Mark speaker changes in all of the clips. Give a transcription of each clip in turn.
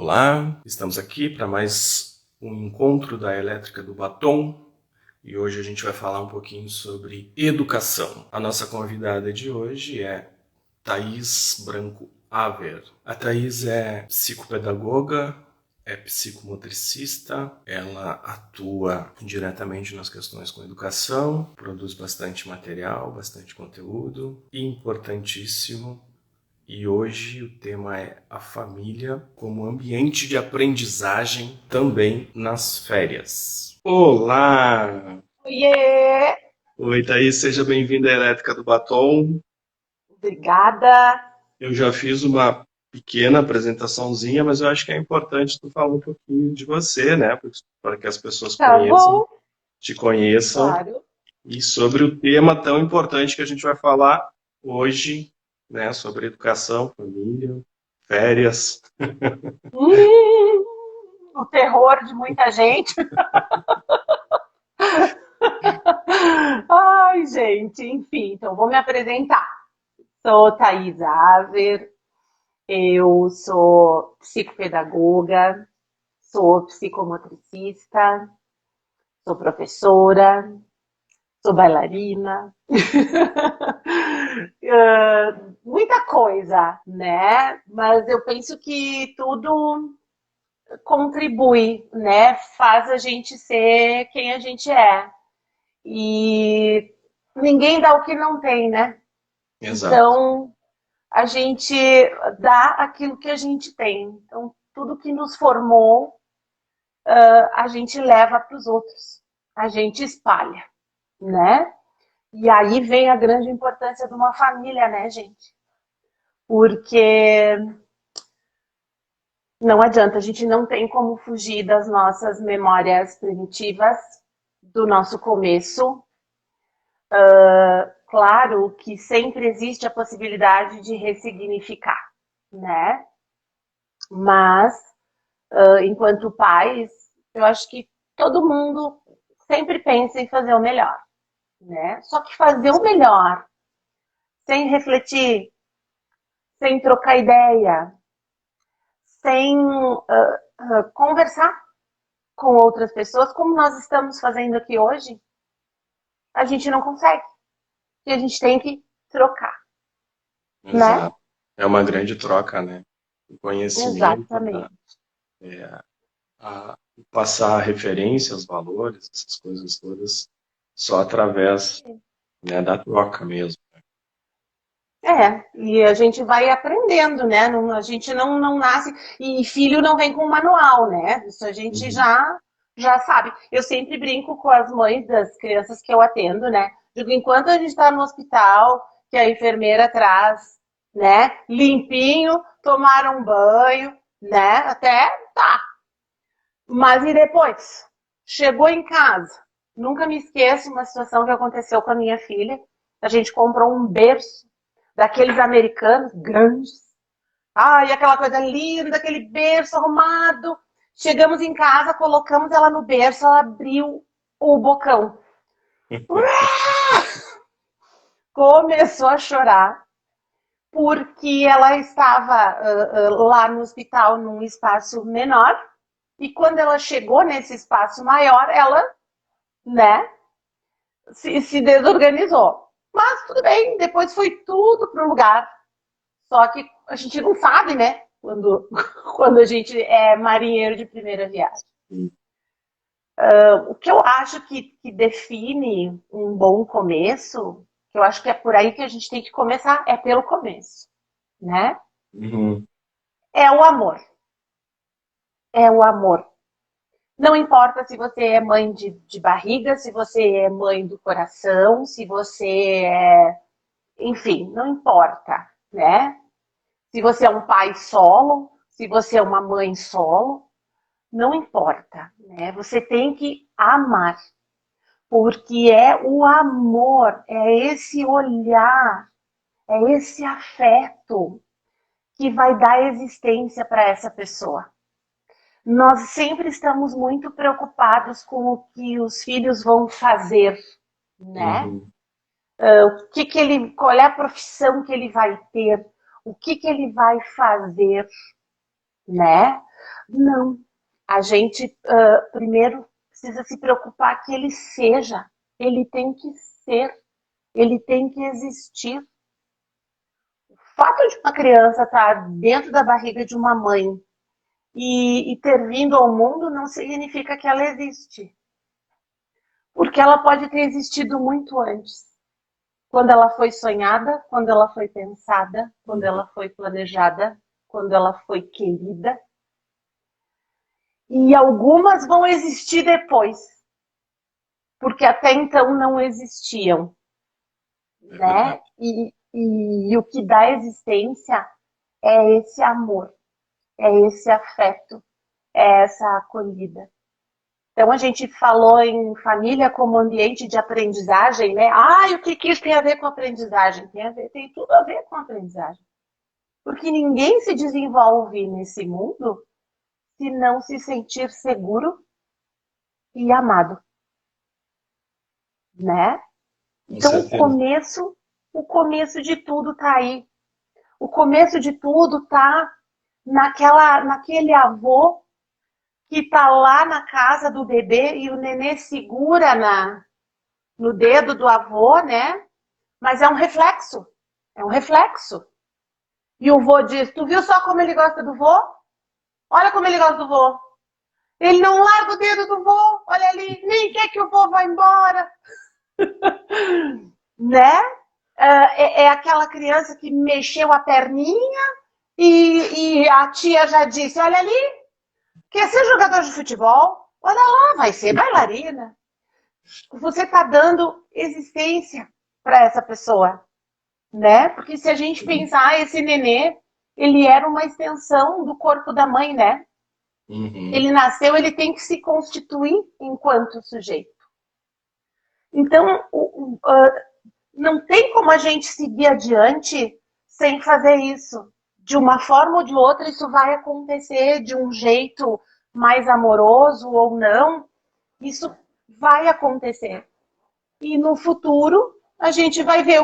Speaker 1: Olá, estamos aqui para mais um encontro da Elétrica do Batom e hoje a gente vai falar um pouquinho sobre educação. A nossa convidada de hoje é Thaís Branco Haver. A Thaís é psicopedagoga, é psicomotricista, ela atua diretamente nas questões com educação, produz bastante material, bastante conteúdo, importantíssimo. E hoje o tema é a família como ambiente de aprendizagem também nas férias. Olá!
Speaker 2: Oiê!
Speaker 1: Oi, Thaís, seja bem-vinda à Elétrica do Batom.
Speaker 2: Obrigada.
Speaker 1: Eu já fiz uma pequena apresentaçãozinha, mas eu acho que é importante tu falar um pouquinho de você, né? Para que as pessoas
Speaker 2: Tá bom,
Speaker 1: te conheçam
Speaker 2: claro.
Speaker 1: e sobre o tema tão importante que a gente vai falar hoje, né? Sobre educação, família, férias.
Speaker 2: Hum, o terror de muita gente. Ai, gente, enfim, então vou me apresentar. Sou Thaís Haver, eu sou psicopedagoga, sou psicomotricista, sou professora, sou bailarina. Muita coisa, né? Mas eu penso que tudo contribui, né? Faz a gente ser quem a gente é. E ninguém dá o que não tem, né?
Speaker 1: Exato.
Speaker 2: Então a gente dá aquilo que a gente tem. Então tudo que nos formou, a gente leva para os outros, a gente espalha, né? E aí vem a grande importância de uma família, né, gente? Porque não adianta, a gente não tem como fugir das nossas memórias primitivas, do nosso começo. Claro que sempre existe a possibilidade de ressignificar, né? Mas, enquanto pais, eu acho que todo mundo sempre pensa em fazer o melhor, né? Só que fazer o melhor sem refletir, sem trocar ideia, sem conversar com outras pessoas, como nós estamos fazendo aqui hoje, a gente não consegue. E a gente tem que trocar, né?
Speaker 1: Exato. É uma grande troca, né? O conhecimento,
Speaker 2: Exatamente.
Speaker 1: passar a referência, os valores, essas coisas todas, só através, né, da troca mesmo.
Speaker 2: E a gente vai aprendendo, né? A gente não nasce. E filho não vem com manual, né? Isso a gente
Speaker 1: Uhum.
Speaker 2: já sabe. Eu sempre brinco com as mães das crianças que eu atendo, né? Digo, enquanto a gente está no hospital, que a enfermeira traz, né? Limpinho, tomaram um banho, né? Até tá. Mas e depois? Chegou em casa. Nunca me esqueço uma situação que aconteceu com a minha filha. A gente comprou um berço daqueles americanos grandes. Ai, aquela coisa linda, aquele berço arrumado. Chegamos em casa, colocamos ela no berço, ela abriu o bocão. Começou a chorar porque ela estava lá no hospital num espaço menor e quando ela chegou nesse espaço maior, ela, né, se desorganizou. Mas tudo bem, depois foi tudo pro lugar. Só que a gente não sabe, né? Quando a gente é marinheiro de primeira viagem. O que eu acho que define um bom começo, que eu acho que é por aí que a gente tem que começar, é pelo começo, né?
Speaker 1: Uhum.
Speaker 2: É o amor. É o amor. Não importa se você é mãe de barriga, se você é mãe do coração, se você é. Enfim, não importa, né? Se você é um pai solo, se você é uma mãe solo, não importa, né? Você tem que amar, porque é o amor, é esse olhar, é esse afeto que vai dar existência para essa pessoa. Nós sempre estamos muito preocupados com o que os filhos vão fazer, né?
Speaker 1: Uhum.
Speaker 2: Qual é a profissão que ele vai ter, o que ele vai fazer, né? Não. A gente primeiro precisa se preocupar que ele seja, ele tem que ser, ele tem que existir. O fato de uma criança estar dentro da barriga de uma mãe e ter vindo ao mundo não significa que ela existe. Porque ela pode ter existido muito antes. Quando ela foi sonhada, quando ela foi pensada, quando ela foi planejada, quando ela foi querida. E algumas vão existir depois, porque até então não existiam,
Speaker 1: É verdade.
Speaker 2: né? E o que dá existência é esse amor, é esse afeto, é essa acolhida. Então a gente falou em família como ambiente de aprendizagem, né? Ah, e o que isso tem a ver com aprendizagem? Tem tudo a ver com aprendizagem. Porque ninguém se desenvolve nesse mundo se não se sentir seguro e amado, né?
Speaker 1: Com
Speaker 2: Então
Speaker 1: certeza.
Speaker 2: o começo de tudo tá aí. O começo de tudo tá naquele avô que tá lá na casa do bebê e o nenê segura no dedo do avô, né? Mas é um reflexo. É um reflexo. E o vô diz: Tu viu só como ele gosta do vô? Olha como ele gosta do vô. Ele não larga o dedo do vô. Olha ali, nem quer que o vô vá embora. Né? É aquela criança que mexeu a perninha e a tia já disse: Olha ali, quer ser jogador de futebol? Olha lá, vai ser bailarina. Você está dando existência para essa pessoa, né? Porque se a gente pensar, esse nenê, ele era uma extensão do corpo da mãe, né?
Speaker 1: Uhum.
Speaker 2: Ele nasceu, ele tem que se constituir enquanto sujeito. Então, não tem como a gente seguir adiante sem fazer isso. De uma forma ou de outra, isso vai acontecer de um jeito mais amoroso ou não. Isso vai acontecer. E no futuro, a gente vai ver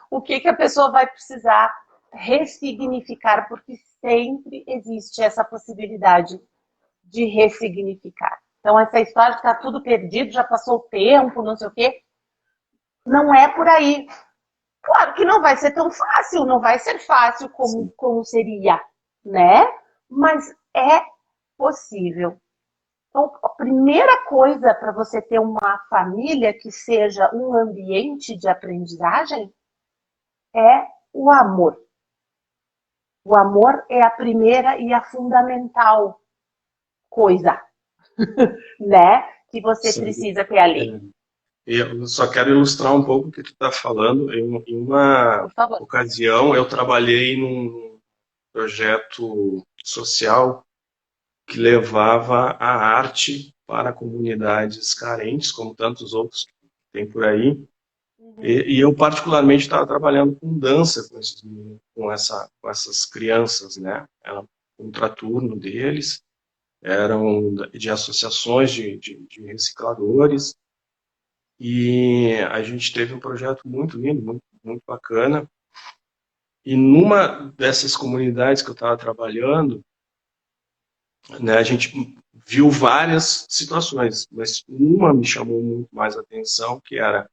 Speaker 2: o que a pessoa vai precisar ressignificar, porque sempre existe essa possibilidade de ressignificar. Então, essa história de que está tudo perdido, já passou o tempo, não sei o quê, não é por aí. Claro que não vai ser tão fácil, não vai ser fácil
Speaker 1: Sim.
Speaker 2: como seria, né? Mas é possível. Então, a primeira coisa para você ter uma família que seja um ambiente de aprendizagem é o amor. O amor é a primeira e a fundamental coisa, né? Que você
Speaker 1: Sim.
Speaker 2: precisa ter ali.
Speaker 1: É. Eu só quero ilustrar um pouco o que tu está falando. Em uma
Speaker 2: Por favor.
Speaker 1: ocasião, eu trabalhei num projeto social que levava a arte para comunidades carentes, como tantos outros que tem por aí.
Speaker 2: Uhum.
Speaker 1: E eu, particularmente, estava trabalhando com dança com esses meninos, com essas crianças, né? Era um contraturno deles, eram de associações de recicladores, e a gente teve um projeto muito lindo, muito, muito bacana. E numa dessas comunidades que eu estava trabalhando, né, a gente viu várias situações, mas uma me chamou muito mais a atenção, que era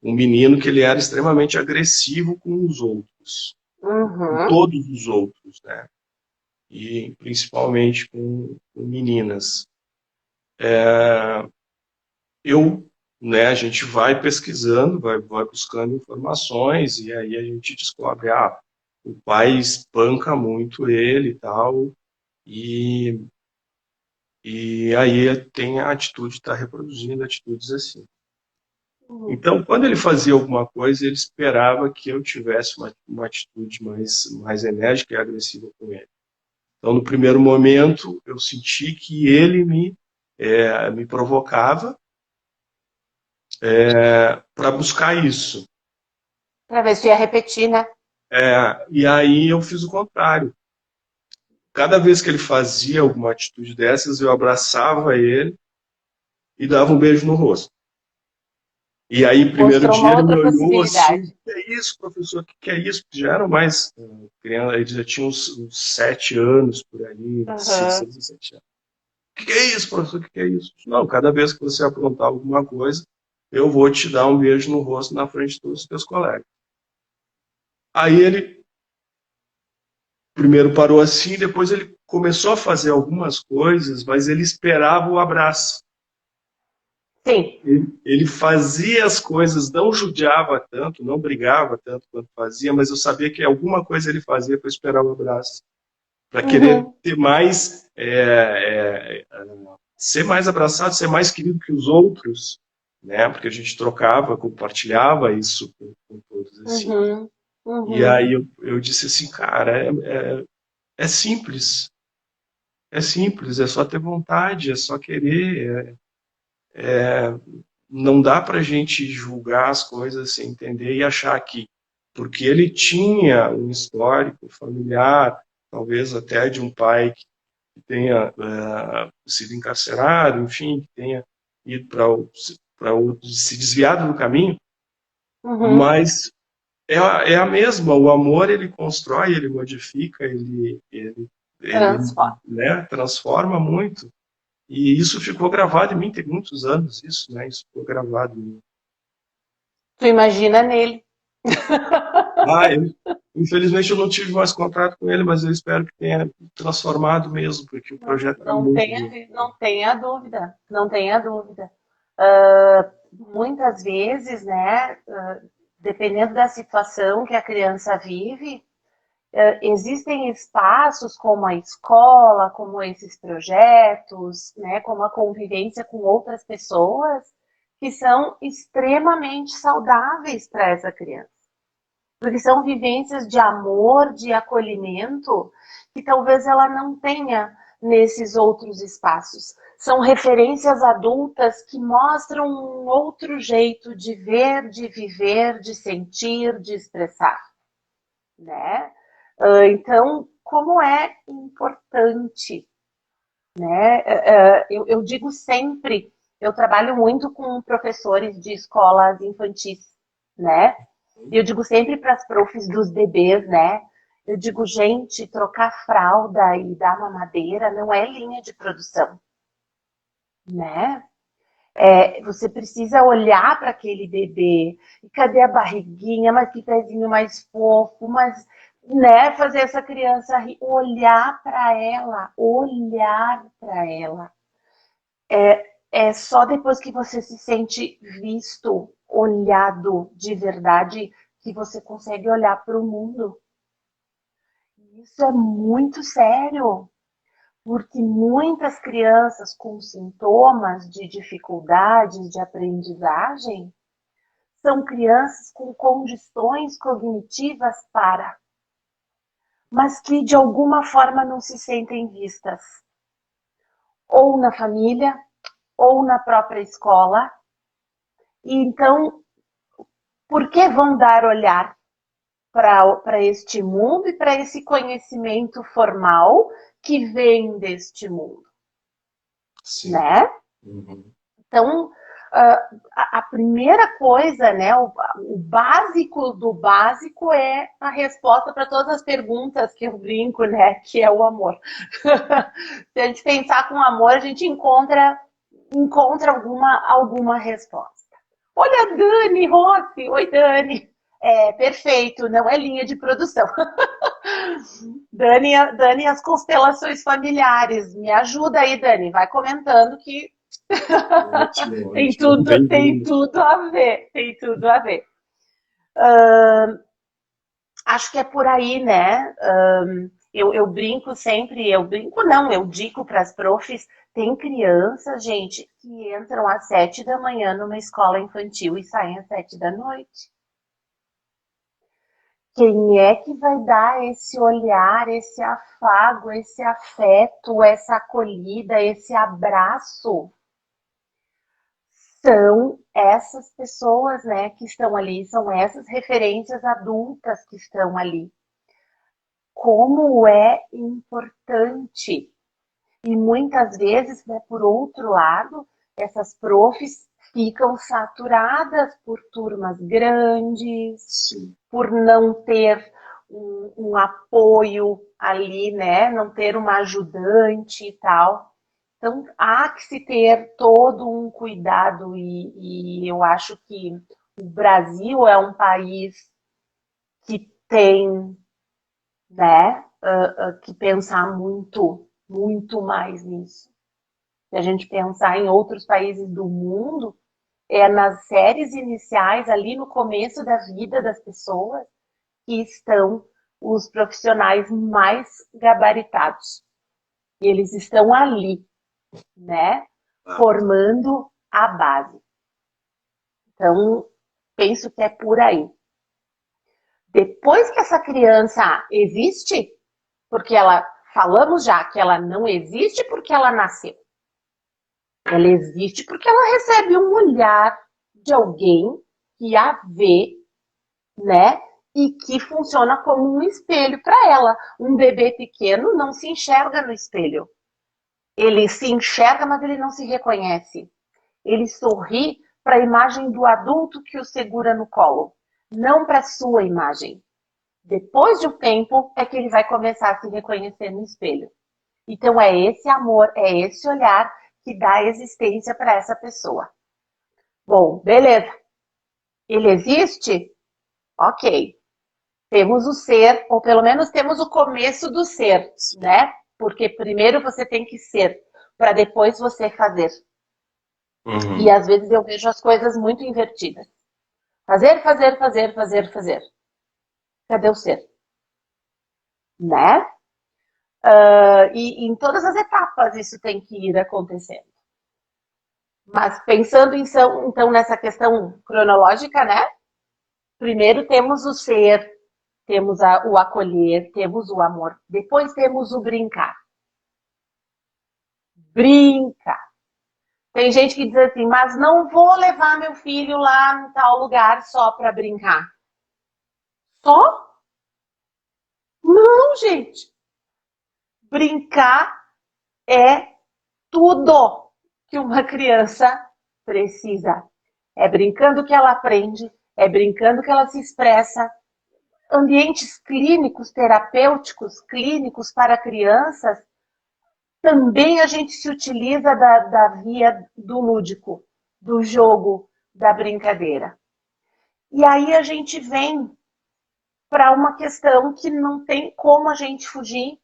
Speaker 1: um menino que ele era extremamente agressivo com os outros, com
Speaker 2: Uhum.
Speaker 1: todos os outros, né? E principalmente com meninas. Eu, né, a gente vai pesquisando, vai buscando informações e aí a gente descobre, o pai espanca muito ele e tal, e, e aí tem a atitude de estar reproduzindo atitudes assim.
Speaker 2: Uhum.
Speaker 1: Então, quando ele fazia alguma coisa, ele esperava que eu tivesse uma atitude mais enérgica e agressiva com ele. Então, no primeiro momento, eu senti que ele me provocava para buscar isso.
Speaker 2: Para ver se ia repetir, né?
Speaker 1: E aí eu fiz o contrário. Cada vez que ele fazia alguma atitude dessas, eu abraçava ele e dava um beijo no rosto. E aí, primeiro
Speaker 2: Mostrou
Speaker 1: dia,
Speaker 2: uma
Speaker 1: ele me
Speaker 2: outra
Speaker 1: olhou assim, o
Speaker 2: possibilidade.
Speaker 1: que é isso, professor? O que é isso? Porque já eram mais criança, eles já tinham uns 7 anos por aí,
Speaker 2: Aham.
Speaker 1: 6 ou 7 anos. O que é isso, professor? O que é isso? Não, cada vez que você aprontar alguma coisa, eu vou te dar um beijo no rosto na frente de todos os teus colegas. Aí ele primeiro parou assim, depois ele começou a fazer algumas coisas, mas ele esperava o abraço.
Speaker 2: Sim.
Speaker 1: Ele fazia as coisas, não judiava tanto, não brigava tanto quanto fazia, mas eu sabia que alguma coisa ele fazia para esperar o abraço, para querer
Speaker 2: Uhum.
Speaker 1: ter mais, ser mais abraçado, ser mais querido que os outros, né? Porque a gente trocava, compartilhava isso com todos assim.
Speaker 2: Uhum.
Speaker 1: E
Speaker 2: Uhum.
Speaker 1: aí eu disse assim, cara, é simples, é só ter vontade, é só querer, não dá para a gente julgar as coisas sem entender e achar que, porque ele tinha um histórico familiar, talvez até de um pai que tenha sido encarcerado, enfim, que tenha ido para se desviado do caminho,
Speaker 2: Uhum.
Speaker 1: mas é a mesma, o amor ele constrói, ele modifica, ele
Speaker 2: Transforma.
Speaker 1: né, transforma muito. E isso ficou gravado em mim, tem muitos anos isso, né? Isso ficou gravado em mim.
Speaker 2: Tu imagina nele.
Speaker 1: Infelizmente eu não tive mais contato com ele, mas eu espero que tenha transformado mesmo, porque o
Speaker 2: Não,
Speaker 1: projeto era
Speaker 2: não
Speaker 1: muito
Speaker 2: tenha,
Speaker 1: bom.
Speaker 2: não tenha dúvida, não tenha dúvida. Muitas vezes, né, dependendo da situação que a criança vive, existem espaços como a escola, como esses projetos, né, como a convivência com outras pessoas, que são extremamente saudáveis para essa criança. Porque são vivências de amor, de acolhimento, que talvez ela não tenha nesses outros espaços. São referências adultas que mostram um outro jeito de ver, de viver, de sentir, de expressar, né? Então, como é importante, né? Eu digo sempre, eu trabalho muito com professores de escolas infantis, né? E eu digo sempre para as profs dos bebês, né? Eu digo, gente, trocar fralda e dar mamadeira não é linha de produção, né? Você precisa olhar para aquele bebê. E cadê a barriguinha? Mas que pezinho mais fofo, mas né, fazer essa criança rir, olhar para ela, olhar para ela. É só depois que você se sente visto, olhado de verdade, que você consegue olhar para o mundo. Isso é muito sério, porque muitas crianças com sintomas de dificuldades de aprendizagem são crianças com condições cognitivas para, mas que de alguma forma não se sentem vistas, ou na família, ou na própria escola. E então, por que vão dar olhar para este mundo e para esse conhecimento formal que vem deste mundo,
Speaker 1: Sim.
Speaker 2: né?
Speaker 1: Uhum.
Speaker 2: Então, a primeira coisa, né, o básico do básico é a resposta para todas as perguntas que eu brinco, né, que é o amor. Se a gente pensar com amor, a gente encontra alguma resposta. Olha a Dani Rossi, oi Dani. Perfeito, não é linha de produção. Dani, as constelações familiares. Me ajuda aí, Dani. Vai comentando que
Speaker 1: Ótimo,
Speaker 2: tem
Speaker 1: ótimo.
Speaker 2: tudo, tem
Speaker 1: Bem-vindo.
Speaker 2: tudo a ver, tem tudo a ver. Acho que é por aí, né? Eu brinco sempre, eu brinco não, eu digo para as profs, tem crianças, gente, que entram às 7 da manhã numa escola infantil e saem às 7 da noite. Quem é que vai dar esse olhar, esse afago, esse afeto, essa acolhida, esse abraço? São essas pessoas, né, que estão ali, são essas referências adultas que estão ali. Como é importante. E muitas vezes, né, por outro lado, essas profs ficam saturadas por turmas grandes, por não ter um apoio ali, né? Não ter uma ajudante e tal. Então, há que se ter todo um cuidado e eu acho que o Brasil é um país que tem, né, que pensar muito, muito mais nisso. Se a gente pensar em outros países do mundo, é nas séries iniciais, ali no começo da vida das pessoas, que estão os profissionais mais gabaritados. E eles estão ali, né, formando a base. Então, penso que é por aí. Depois que essa criança existe, porque ela, falamos já que ela não existe porque ela nasceu. Ela existe porque ela recebe um olhar de alguém que a vê, né? E que funciona como um espelho para ela. Um bebê pequeno não se enxerga no espelho. Ele se enxerga, mas ele não se reconhece. Ele sorri para a imagem do adulto que o segura no colo, não para a sua imagem. Depois de um tempo é que ele vai começar a se reconhecer no espelho. Então é esse amor, é esse olhar que dá existência para essa pessoa. Bom, beleza. Ele existe? Ok. Temos o ser, ou pelo menos temos o começo do ser, né? Porque primeiro você tem que ser, para depois você fazer. E às vezes eu vejo as coisas muito invertidas. Fazer, fazer, fazer, fazer, fazer. Cadê o ser? Né? E em todas as etapas isso tem que ir acontecendo. Mas pensando então nessa questão cronológica, né? Primeiro temos o ser, temos o acolher, temos o amor. Depois temos o brincar. Brinca. Tem gente que diz assim, mas não vou levar meu filho lá em tal lugar só para brincar. Só? Não, gente. Brincar é tudo que uma criança precisa. É brincando que ela aprende, é brincando que ela se expressa. Ambientes clínicos, terapêuticos, clínicos para crianças, também a gente se utiliza da via do lúdico, do jogo, da brincadeira. E aí a gente vem para uma questão que não tem como a gente fugir,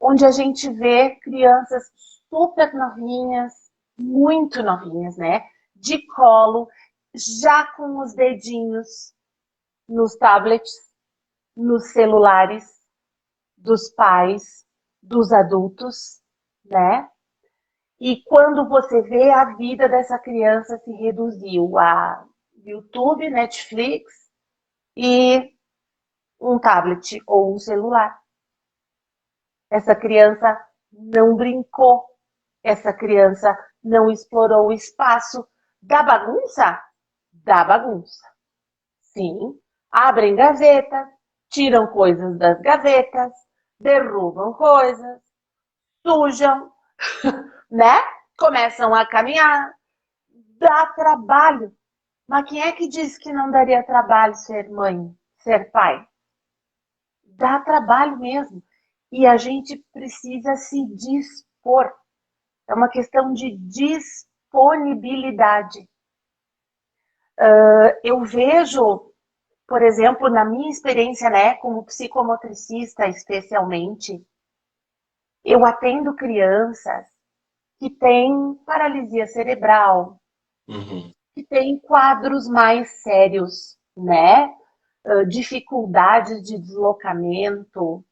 Speaker 2: onde a gente vê crianças super novinhas, muito novinhas, né? De colo, já com os dedinhos nos tablets, nos celulares dos pais, dos adultos, né? E quando você vê, a vida dessa criança se reduziu a YouTube, Netflix e um tablet ou um celular. Essa criança não brincou, essa criança não explorou o espaço da bagunça? Da bagunça. Sim, abrem gavetas, tiram coisas das gavetas, derrubam coisas, sujam, né? Começam a caminhar, dá trabalho. Mas quem é que disse que não daria trabalho ser mãe, ser pai? Dá trabalho mesmo. E a gente precisa se dispor. É uma questão de disponibilidade. Eu vejo, por exemplo, na minha experiência, né, como psicomotricista especialmente, eu atendo crianças que têm paralisia cerebral, que têm quadros mais sérios, né? Dificuldades de deslocamento,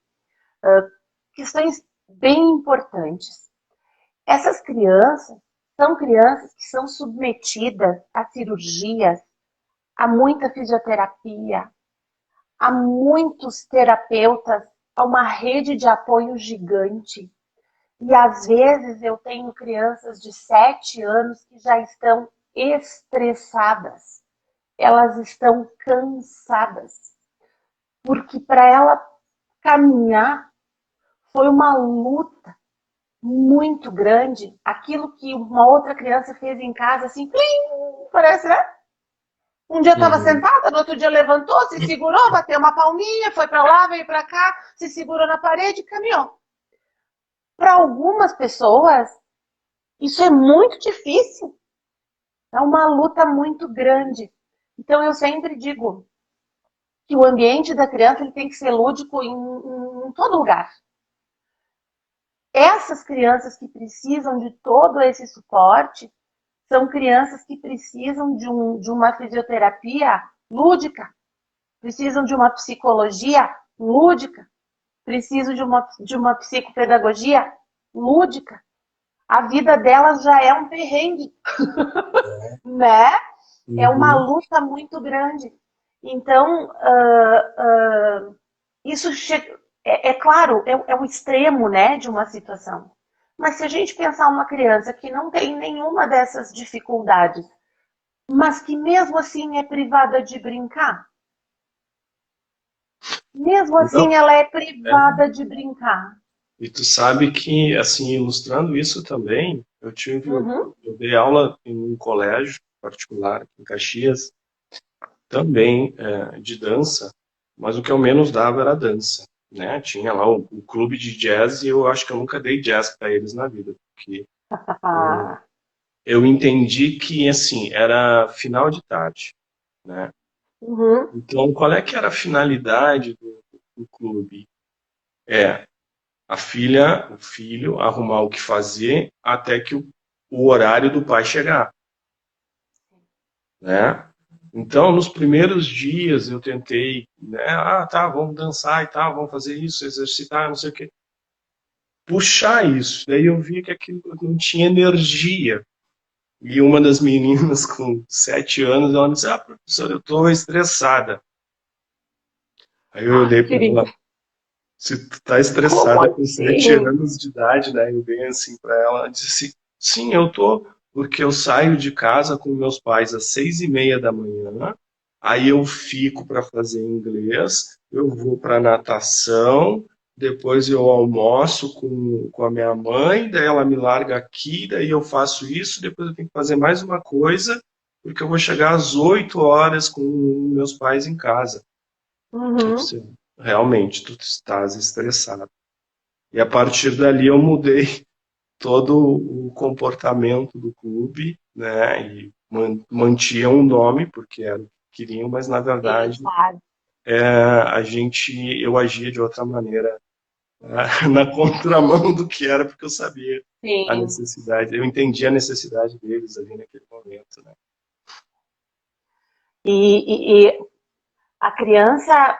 Speaker 2: questões bem importantes. Essas crianças são crianças que são submetidas a cirurgias, a muita fisioterapia, a muitos terapeutas, a uma rede de apoio gigante. E às vezes eu tenho crianças de 7 anos que já estão estressadas. Elas estão cansadas. Porque para ela caminhar foi uma luta muito grande, aquilo que uma outra criança fez em casa, assim, plim, parece, né? Um dia estava
Speaker 1: Uhum.
Speaker 2: sentada, no outro dia levantou, se segurou, bateu uma palminha, foi para lá, veio para cá, se segurou na parede e caminhou. Para algumas pessoas, isso é muito difícil. É uma luta muito grande. Então, eu sempre digo que o ambiente da criança ele tem que ser lúdico em todo lugar. Essas crianças que precisam de todo esse suporte são crianças que precisam de uma fisioterapia lúdica, precisam de uma psicologia lúdica, precisam de uma psicopedagogia lúdica. A vida delas já é um perrengue, né? É uma
Speaker 1: Uhum.
Speaker 2: luta muito grande. Então, isso é claro, é o extremo, né, de uma situação. Mas se a gente pensar uma criança que não tem nenhuma dessas dificuldades, mas que mesmo assim é privada de brincar, mesmo
Speaker 1: Não,
Speaker 2: assim ela é
Speaker 1: é.
Speaker 2: privada de brincar.
Speaker 1: E tu sabe que, assim, ilustrando isso também,
Speaker 2: Uhum,
Speaker 1: eu dei aula em um colégio particular aqui em Caxias, também de dança, mas o que eu menos dava era dança, né? Tinha lá o clube de jazz e eu acho que eu nunca dei jazz para eles na vida, porque eu entendi que, assim, era final de tarde, né?
Speaker 2: uhum,
Speaker 1: Então, qual é que era a finalidade do clube? É a filha, o filho, arrumar o que fazer até que o horário do pai chegar, né? Então, nos primeiros dias eu tentei, né? Ah, tá, vamos dançar e tal, vamos fazer isso, exercitar, não sei o quê. Puxar isso. Daí eu vi que aquilo não tinha energia. E uma das meninas com 7 anos, ela me disse, ah, professor, eu estou estressada. Aí eu
Speaker 2: ah,
Speaker 1: olhei para
Speaker 2: querida,
Speaker 1: ela, se tu tá
Speaker 2: como
Speaker 1: estressada com sete
Speaker 2: assim?
Speaker 1: anos de idade, né? Eu bem assim para ela, ela disse assim, sim, eu tô, porque eu saio de casa com meus pais às 6:30 da manhã, aí eu fico para fazer inglês, eu vou para natação, depois eu almoço com a minha mãe, daí ela me larga aqui, daí eu faço isso, depois eu tenho que fazer mais uma coisa, porque eu vou chegar às 8 horas com meus pais em casa. Eu
Speaker 2: Uhum.
Speaker 1: disse, realmente, tu estás estressado. E a partir dali eu mudei todo o comportamento do clube, né? E mantinha um nome, porque era o que queriam, mas na
Speaker 2: Sim,
Speaker 1: verdade
Speaker 2: claro.
Speaker 1: eu agia de outra maneira, né? Na contramão do que era, porque eu sabia a
Speaker 2: Sim.
Speaker 1: necessidade, eu entendia a necessidade deles ali naquele momento, né?
Speaker 2: E a criança,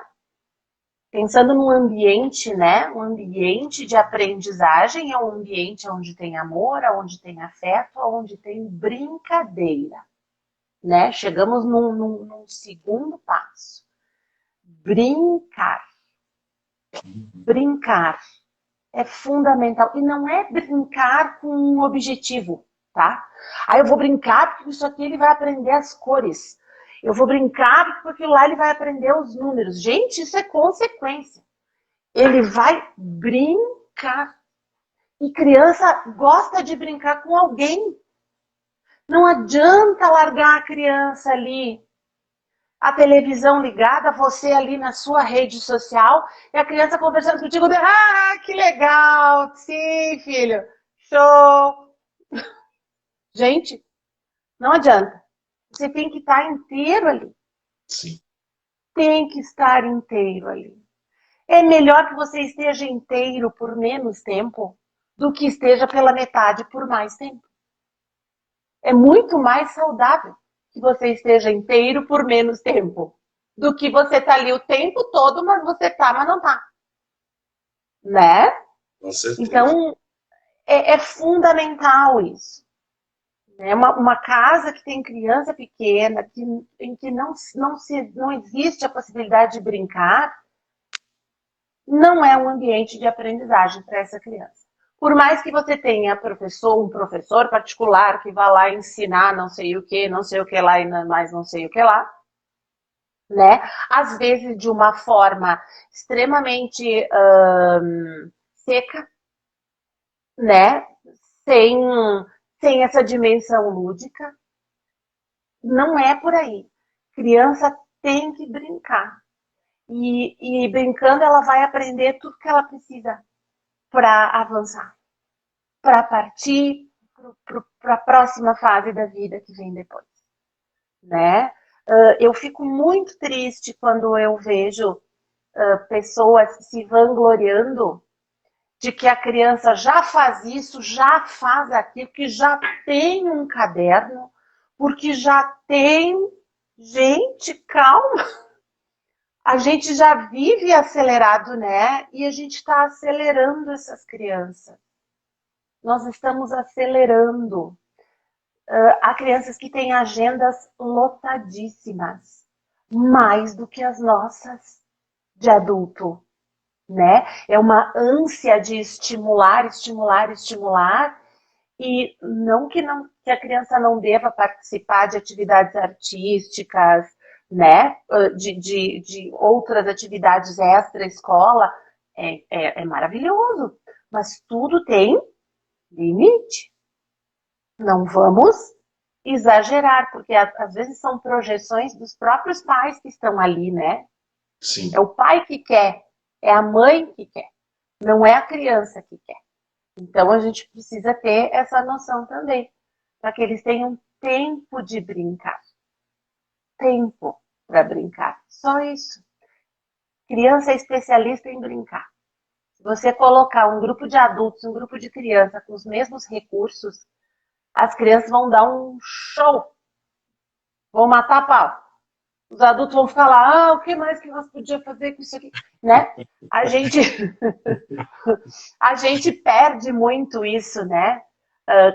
Speaker 2: pensando num ambiente, né? Um ambiente de aprendizagem é um ambiente onde tem amor, onde tem afeto, onde tem brincadeira, né? Chegamos num segundo passo. Brincar. Brincar é fundamental. E não é brincar com um objetivo, tá? Aí eu vou brincar porque isso aqui ele vai aprender as cores. Eu vou brincar porque lá ele vai aprender os números. Gente, isso é consequência. Ele vai brincar. E criança gosta de brincar com alguém. Não adianta largar a criança ali, a televisão ligada, você ali na sua rede social, e a criança conversando contigo, ah, que legal, sim, filho, show. Gente, não adianta. Você tem que estar inteiro ali.
Speaker 1: Sim,
Speaker 2: Tem que estar inteiro ali. É melhor que você esteja inteiro por menos tempo do que esteja pela metade por mais tempo. É muito mais saudável que você esteja inteiro por menos tempo do que você tá ali o tempo todo, mas você tá, mas não tá, né?
Speaker 1: com certeza.
Speaker 2: Então, é fundamental isso. Né? Uma casa que tem criança pequena, em que não existe a possibilidade de brincar, não é um ambiente de aprendizagem para essa criança. Por mais que você tenha um professor particular que vá lá ensinar não sei o que lá e mais não sei o que lá, né? Às vezes de uma forma extremamente seca, né? Sem, sem essa dimensão lúdica. Não é por aí. Criança tem que brincar. E brincando, ela vai aprender tudo que ela precisa para avançar, para partir para a próxima fase da vida que vem depois, né? Eu fico muito triste quando eu vejo pessoas se vangloriando de que a criança já faz isso, já faz aquilo, que já tem um caderno, porque já tem. Gente, calma. A gente já vive acelerado, né? E a gente está acelerando essas crianças. Nós estamos acelerando. Há crianças que têm agendas lotadíssimas, mais do que as nossas de adulto, né? É uma ânsia de estimular, estimular, estimular, e não que a criança não deva participar de atividades artísticas, né? De outras atividades extra-escola, é maravilhoso, mas tudo tem limite. Não vamos exagerar, porque às vezes são projeções dos próprios pais que estão ali, né?
Speaker 1: Sim.
Speaker 2: É o pai que quer, é a mãe que quer, não é a criança que quer. Então a gente precisa ter essa noção também, para que eles tenham tempo de brincar. Tempo para brincar. Só isso. Criança é especialista em brincar. Se você colocar um grupo de adultos, um grupo de criança com os mesmos recursos, as crianças vão dar um show. Vão matar a pau. Os adultos vão ficar lá, o que mais que nós podíamos fazer com isso aqui? Né? A gente, a gente perde muito isso, né?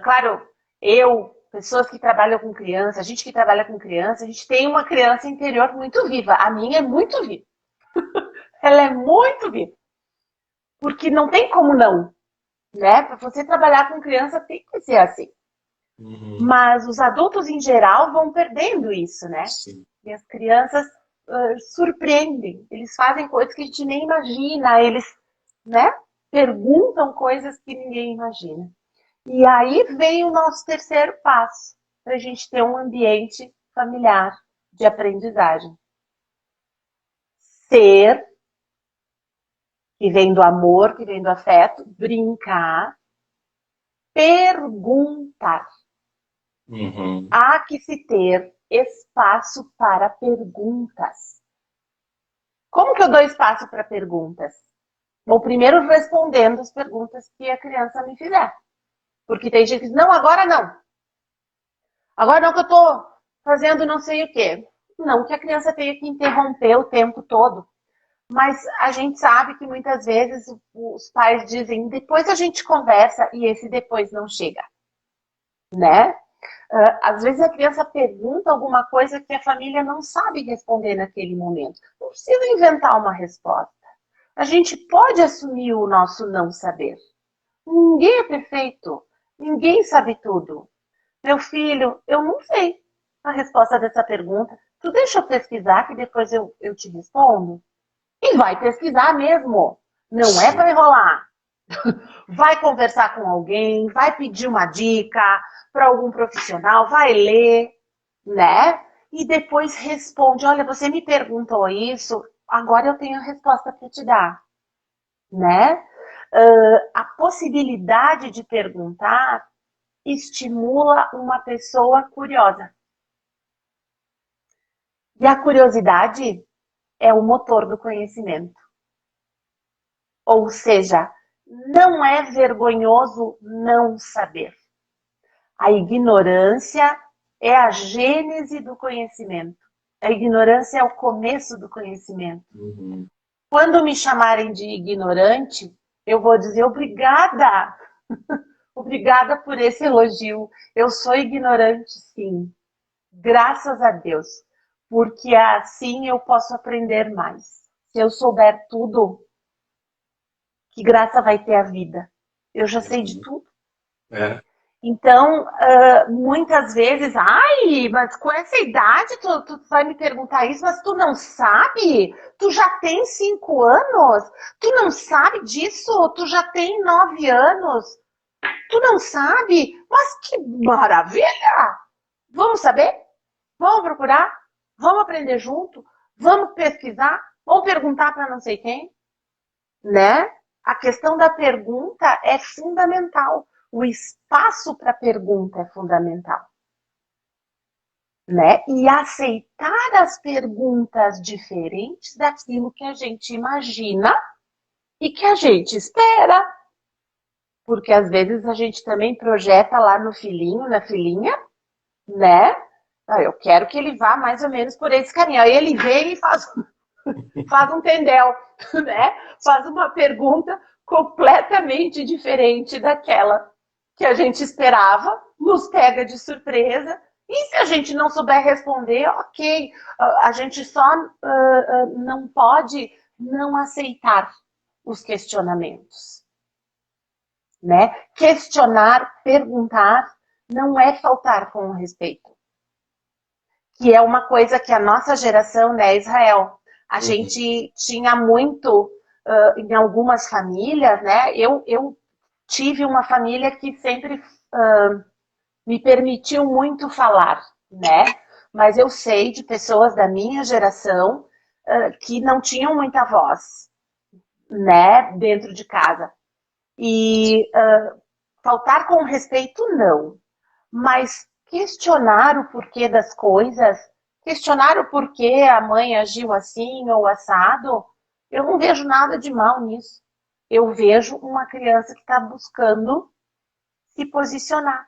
Speaker 2: Claro, pessoas que trabalham com criança, a gente que trabalha com criança, a gente tem uma criança interior muito viva. A minha é muito viva. Ela é muito viva. Porque não tem como não, né? Para você trabalhar com criança tem que ser assim.
Speaker 1: Uhum.
Speaker 2: Mas os adultos em geral vão perdendo isso, né?
Speaker 1: Sim.
Speaker 2: E as crianças surpreendem. Eles fazem coisas que a gente nem imagina. Eles, né? Perguntam coisas que ninguém imagina. E aí vem o nosso terceiro passo, para a gente ter um ambiente familiar de aprendizagem. Ser, que vem do amor, que vem do afeto, brincar, perguntar.
Speaker 1: Uhum.
Speaker 2: Há que se ter espaço para perguntas. Como que eu dou espaço para perguntas? Bom, primeiro respondendo as perguntas que a criança me fizer. Porque tem gente que diz, não, agora não. Agora não que eu estou fazendo não sei o quê. Não que a criança tenha que interromper o tempo todo. Mas a gente sabe que muitas vezes os pais dizem, depois a gente conversa, e esse depois não chega. Né? Às vezes a criança pergunta alguma coisa que a família não sabe responder naquele momento. Não precisa inventar uma resposta. A gente pode assumir o nosso não saber. Ninguém é perfeito. Ninguém sabe tudo. Meu filho, eu não sei a resposta dessa pergunta. Tu deixa eu pesquisar que depois eu te respondo? E vai pesquisar mesmo. Não é para enrolar. Vai conversar com alguém, vai pedir uma dica para algum profissional, vai ler, né? E depois responde, olha, você me perguntou isso, agora eu tenho a resposta para te dar, né? A possibilidade de perguntar estimula uma pessoa curiosa. E a curiosidade é o motor do conhecimento. Ou seja, não é vergonhoso não saber. A ignorância é a gênese do conhecimento. A ignorância é o começo do conhecimento.
Speaker 1: Uhum.
Speaker 2: Quando me chamarem de ignorante, eu vou dizer obrigada. Obrigada por esse elogio. Eu sou ignorante, sim. Graças a Deus. Porque assim eu posso aprender mais. Se eu souber tudo, que graça vai ter a vida? Eu já sei de tudo.
Speaker 1: É.
Speaker 2: Então, muitas vezes, ai, mas com essa idade tu vai me perguntar isso, mas tu não sabe? Tu já tem 5 anos? Tu não sabe disso? Tu já tem 9 anos? Tu não sabe? Mas que maravilha! Vamos saber? Vamos procurar? Vamos aprender junto? Vamos pesquisar? Vamos perguntar para não sei quem? Né? A questão da pergunta é fundamental. O espaço para pergunta é fundamental. Né? E aceitar as perguntas diferentes daquilo que a gente imagina e que a gente espera. Porque às vezes a gente também projeta lá no filhinho, na filhinha, né? Eu quero que ele vá mais ou menos por esse caminho. Aí ele vem e faz um tendel, né? Faz uma pergunta completamente diferente daquela que a gente esperava, nos pega de surpresa. E se a gente não souber responder, ok, a gente só não pode não aceitar os questionamentos, né? Questionar, perguntar, não é faltar com respeito. Que é uma coisa que a nossa geração, né, Israel, a gente tinha muito em algumas famílias, né? Eu tive uma família que sempre me permitiu muito falar, né? Mas eu sei de pessoas da minha geração que não tinham muita voz, né, dentro de casa. E faltar com respeito, não. Mas questionar o porquê das coisas, questionar o porquê a mãe agiu assim ou assado, eu não vejo nada de mal nisso. Eu vejo uma criança que está buscando se posicionar,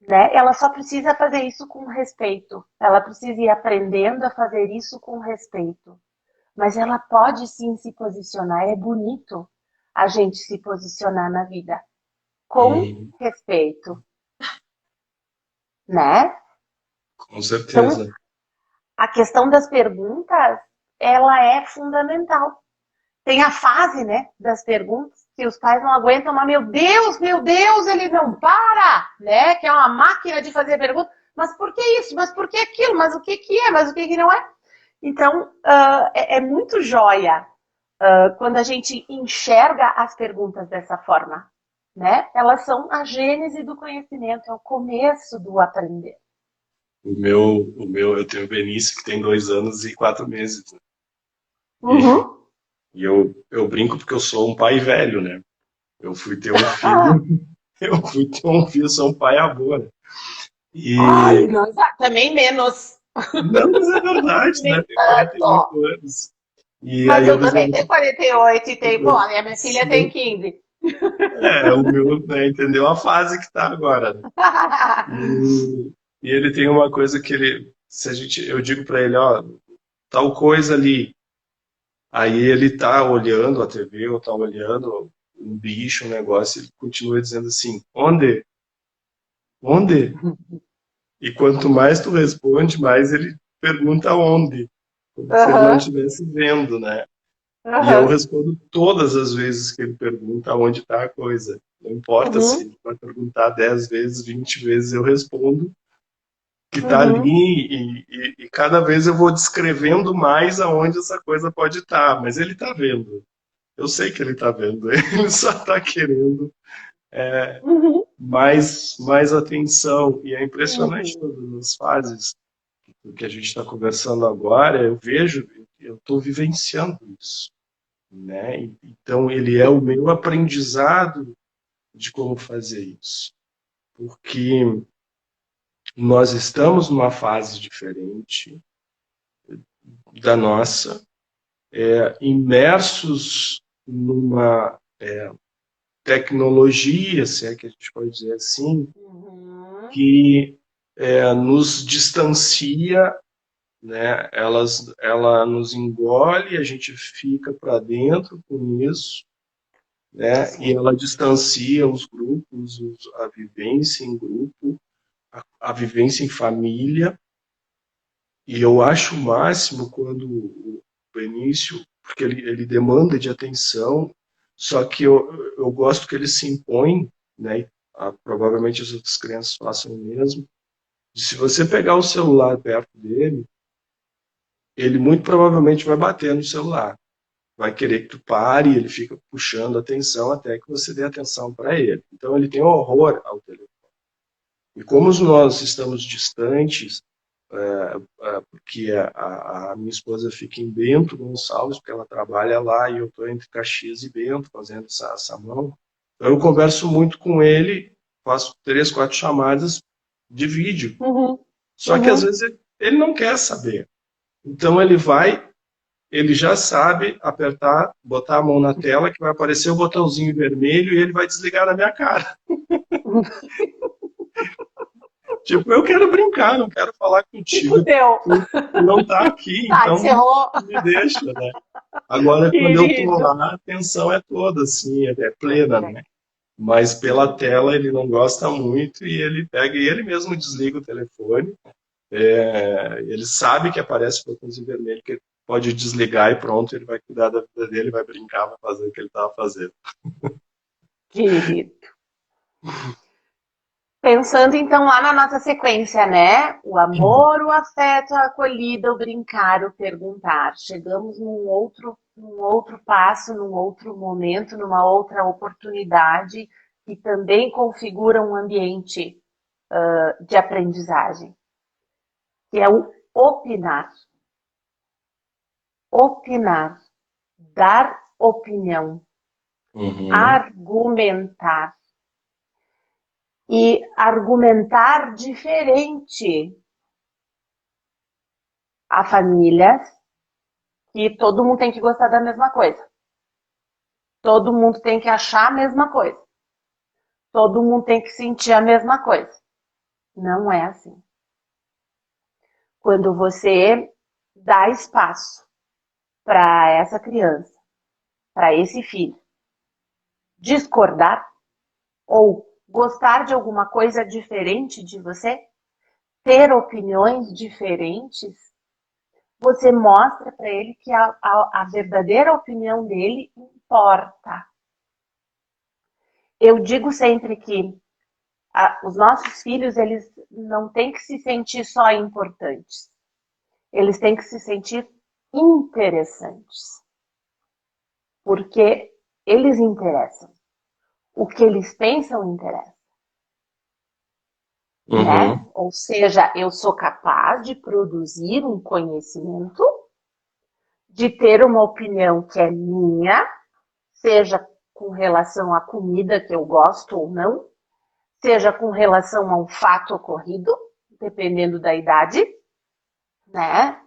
Speaker 2: né? Ela só precisa fazer isso com respeito. Ela precisa ir aprendendo a fazer isso com respeito. Mas ela pode sim se posicionar. É bonito a gente se posicionar na vida com respeito, né?
Speaker 1: Com
Speaker 2: Então,
Speaker 1: certeza.
Speaker 2: a questão das perguntas, ela é fundamental. Tem a fase, né, das perguntas que os pais não aguentam, mas meu Deus, ele não para, né? Que é uma máquina de fazer perguntas. Mas por que isso? Mas por que aquilo? Mas o que que é? Mas o que que não é? Então, é muito joia quando a gente enxerga as perguntas dessa forma, né? Elas são a gênese do conhecimento, é o começo do aprender.
Speaker 1: Eu tenho o Benício que tem 2 anos e 4 meses, né? E,
Speaker 2: Uhum.
Speaker 1: e eu brinco porque eu sou um pai velho, né? Eu fui ter um filho, eu fui ter um filho, sou um pai avô, né?
Speaker 2: Ai,
Speaker 1: E,
Speaker 2: não, também menos.
Speaker 1: não, mas é verdade, né?
Speaker 2: Nem
Speaker 1: Tem
Speaker 2: tanto.
Speaker 1: 48 anos. E
Speaker 2: Mas
Speaker 1: aí eu
Speaker 2: eu também tenho
Speaker 1: resolvi.
Speaker 2: 48 e tenho. Bom, a minha filha tem
Speaker 1: Sim,
Speaker 2: 15.
Speaker 1: o meu, né, entendeu a fase que tá agora, né? E, e ele tem uma coisa que ele, se a gente, eu digo para ele, ó, tal coisa ali. Aí ele tá olhando a TV ou tá olhando um bicho, um negócio, ele continua dizendo assim, onde? Onde? E quanto mais tu responde, mais ele pergunta onde, como se ele não
Speaker 2: Aham,
Speaker 1: estivesse vendo, né? E eu
Speaker 2: aham,
Speaker 1: respondo todas as vezes que ele pergunta onde está a coisa. Não importa se
Speaker 2: uhum,
Speaker 1: ele vai perguntar 10 vezes, 20 vezes, eu respondo que está ali
Speaker 2: uhum,
Speaker 1: e cada vez eu vou descrevendo mais aonde essa coisa pode estar, mas ele está vendo. Eu sei que ele está vendo, ele só está querendo
Speaker 2: uhum,
Speaker 1: mais atenção. E é impressionante
Speaker 2: uhum.
Speaker 1: todas as fases do que a gente está conversando agora. Eu vejo, eu estou vivenciando isso, né? Então ele é o meu aprendizado de como fazer isso, porque nós estamos numa fase diferente da nossa, imersos numa tecnologia, se é que a gente pode dizer assim,
Speaker 2: Uhum.
Speaker 1: que nos distancia, né? Ela nos engole, a gente fica para dentro com isso, né? E
Speaker 2: Sim.
Speaker 1: ela distancia os grupos, a vivência em grupo, a vivência em família. E eu acho o máximo quando o Benício, porque ele demanda de atenção, só que eu gosto que ele se impõe, né? Provavelmente as outras crianças façam o mesmo. De se você pegar o celular perto dele, ele muito provavelmente vai bater no celular. vai querer que tu pare, ele fica puxando a atenção até que você dê atenção para ele. Então ele tem horror ao telefone. E como nós estamos distantes, porque a minha esposa fica em Bento Gonçalves, porque ela trabalha lá e eu estou entre Caxias e Bento fazendo essa mão, então eu converso muito com ele, faço 3, 4 chamadas de vídeo.
Speaker 2: Uhum.
Speaker 1: Só que às vezes ele não quer saber. Então ele já sabe apertar, botar a mão na tela, que vai aparecer o botãozinho vermelho e ele vai desligar na minha cara. Tipo, eu quero brincar, não quero falar contigo.
Speaker 2: Fudeu.
Speaker 1: Tu não tá aqui,
Speaker 2: Tá,
Speaker 1: então
Speaker 2: encerrou.
Speaker 1: me deixa, né? Agora, quando eu tô
Speaker 2: Querido.
Speaker 1: lá, a atenção é toda, assim, é plena, né? Mas pela tela ele não gosta muito e ele pega e ele mesmo desliga o telefone. Ele sabe que aparece o botãozinho vermelho, que ele pode desligar e pronto, ele vai cuidar da vida dele, vai brincar, vai fazer o que ele estava fazendo.
Speaker 2: Querido. Pensando então lá na nossa sequência, né? O amor, o afeto, a acolhida, o brincar, o perguntar. Chegamos num outro passo, num outro momento, numa outra oportunidade que também configura um ambiente de aprendizagem, que é o opinar. Opinar, dar opinião,
Speaker 1: Uhum,
Speaker 2: argumentar. E argumentar diferente a família, que todo mundo tem que gostar da mesma coisa. Todo mundo tem que achar a mesma coisa. Todo mundo tem que sentir a mesma coisa. Não é assim. Quando você dá espaço para essa criança, para esse filho, discordar ou gostar de alguma coisa diferente de você, ter opiniões diferentes, você mostra para ele que a verdadeira opinião dele importa. Eu digo sempre que os nossos filhos, eles não têm que se sentir só importantes. Eles têm que se sentir interessantes. Porque eles interessam. O que eles pensam interessa. Né?
Speaker 1: uhum,
Speaker 2: Ou seja, eu sou capaz de produzir um conhecimento, de ter uma opinião que é minha, seja com relação à comida que eu gosto ou não, seja com relação a um fato ocorrido, dependendo da idade, né?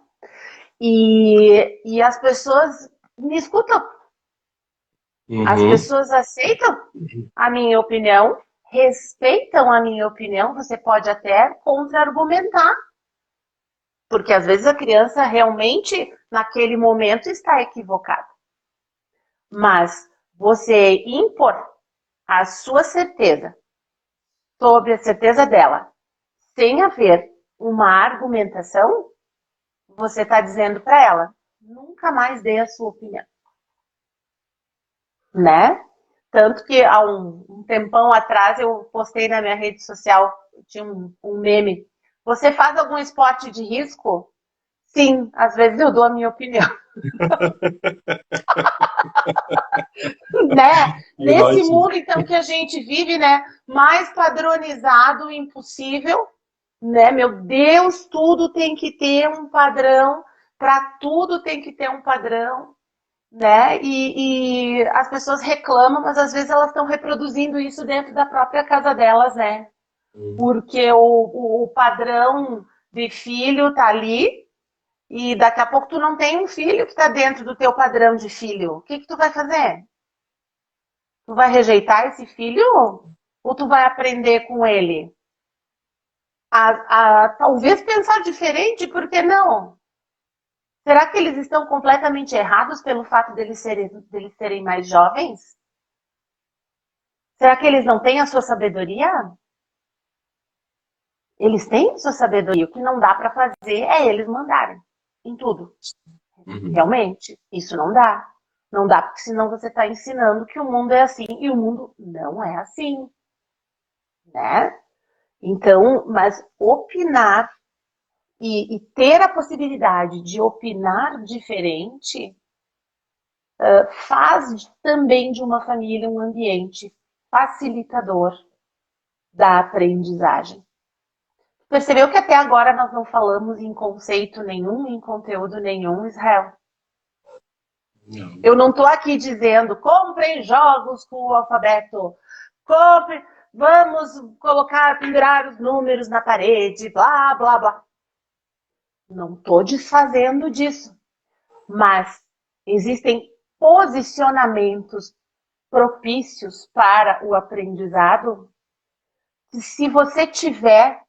Speaker 2: E as pessoas me escutam, as
Speaker 1: uhum,
Speaker 2: pessoas aceitam a minha opinião, respeitam a minha opinião, você pode até contra-argumentar, porque às vezes a criança realmente, naquele momento, está equivocada. Mas você impor a sua certeza sobre a certeza dela, sem haver uma argumentação, você está dizendo para ela, nunca mais dê a sua opinião, né? Tanto que há um tempão atrás eu postei na minha rede social, tinha um meme. Você faz algum esporte de risco? Sim, às vezes eu dou a minha opinião. Né?
Speaker 1: que
Speaker 2: Nesse
Speaker 1: ótimo.
Speaker 2: mundo, então, que a gente vive, né? Mais padronizado impossível, né? Meu Deus, tudo tem que ter um padrão, para tudo tem que ter um padrão, né? E as pessoas reclamam, mas às vezes elas estão reproduzindo isso dentro da própria casa delas, né? Porque o padrão de filho tá ali e daqui a pouco tu não tem um filho que tá dentro do teu padrão de filho. O que que tu vai fazer? Tu vai rejeitar esse filho ou tu vai aprender com ele? A talvez pensar diferente, por que não? Será que eles estão completamente errados pelo fato deles serem mais jovens? Será que eles não têm a sua sabedoria? Eles têm a sua sabedoria. O que não dá para fazer é eles mandarem em tudo.
Speaker 1: Uhum,
Speaker 2: Realmente, isso não dá. Não dá porque senão você está ensinando que o mundo é assim e o mundo não é assim, né? Então, mas opinar e ter a possibilidade de opinar diferente faz também de uma família um ambiente facilitador da aprendizagem. Percebeu que até agora nós não falamos em conceito nenhum, em conteúdo nenhum, Israel?
Speaker 1: Não.
Speaker 2: Eu não estou aqui dizendo, comprem jogos com o alfabeto, compre, vamos colocar, pendurar os números na parede, blá, blá, blá. Não estou desfazendo disso. Mas existem posicionamentos propícios para o aprendizado que se você tiver,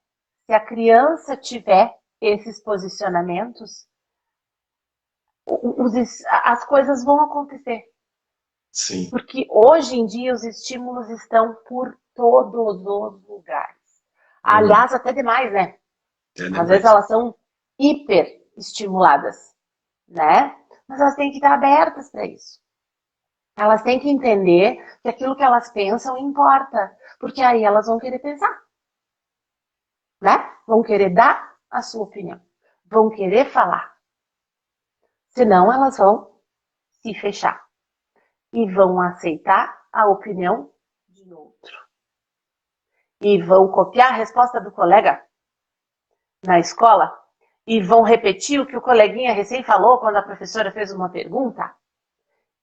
Speaker 2: se a criança tiver esses posicionamentos, as coisas vão acontecer.
Speaker 1: Sim.
Speaker 2: Porque hoje em dia os estímulos estão por todos os lugares. Aliás, até demais, né? Às vezes elas são hiper estimuladas, né? Mas elas têm que estar abertas para isso. Elas têm que entender que aquilo que elas pensam importa, porque aí elas vão querer pensar, né? Vão querer dar a sua opinião, vão querer falar. Senão elas vão se fechar e vão aceitar a opinião de outro. E vão copiar a resposta do colega na escola e vão repetir o que o coleguinha recém falou quando a professora fez uma pergunta.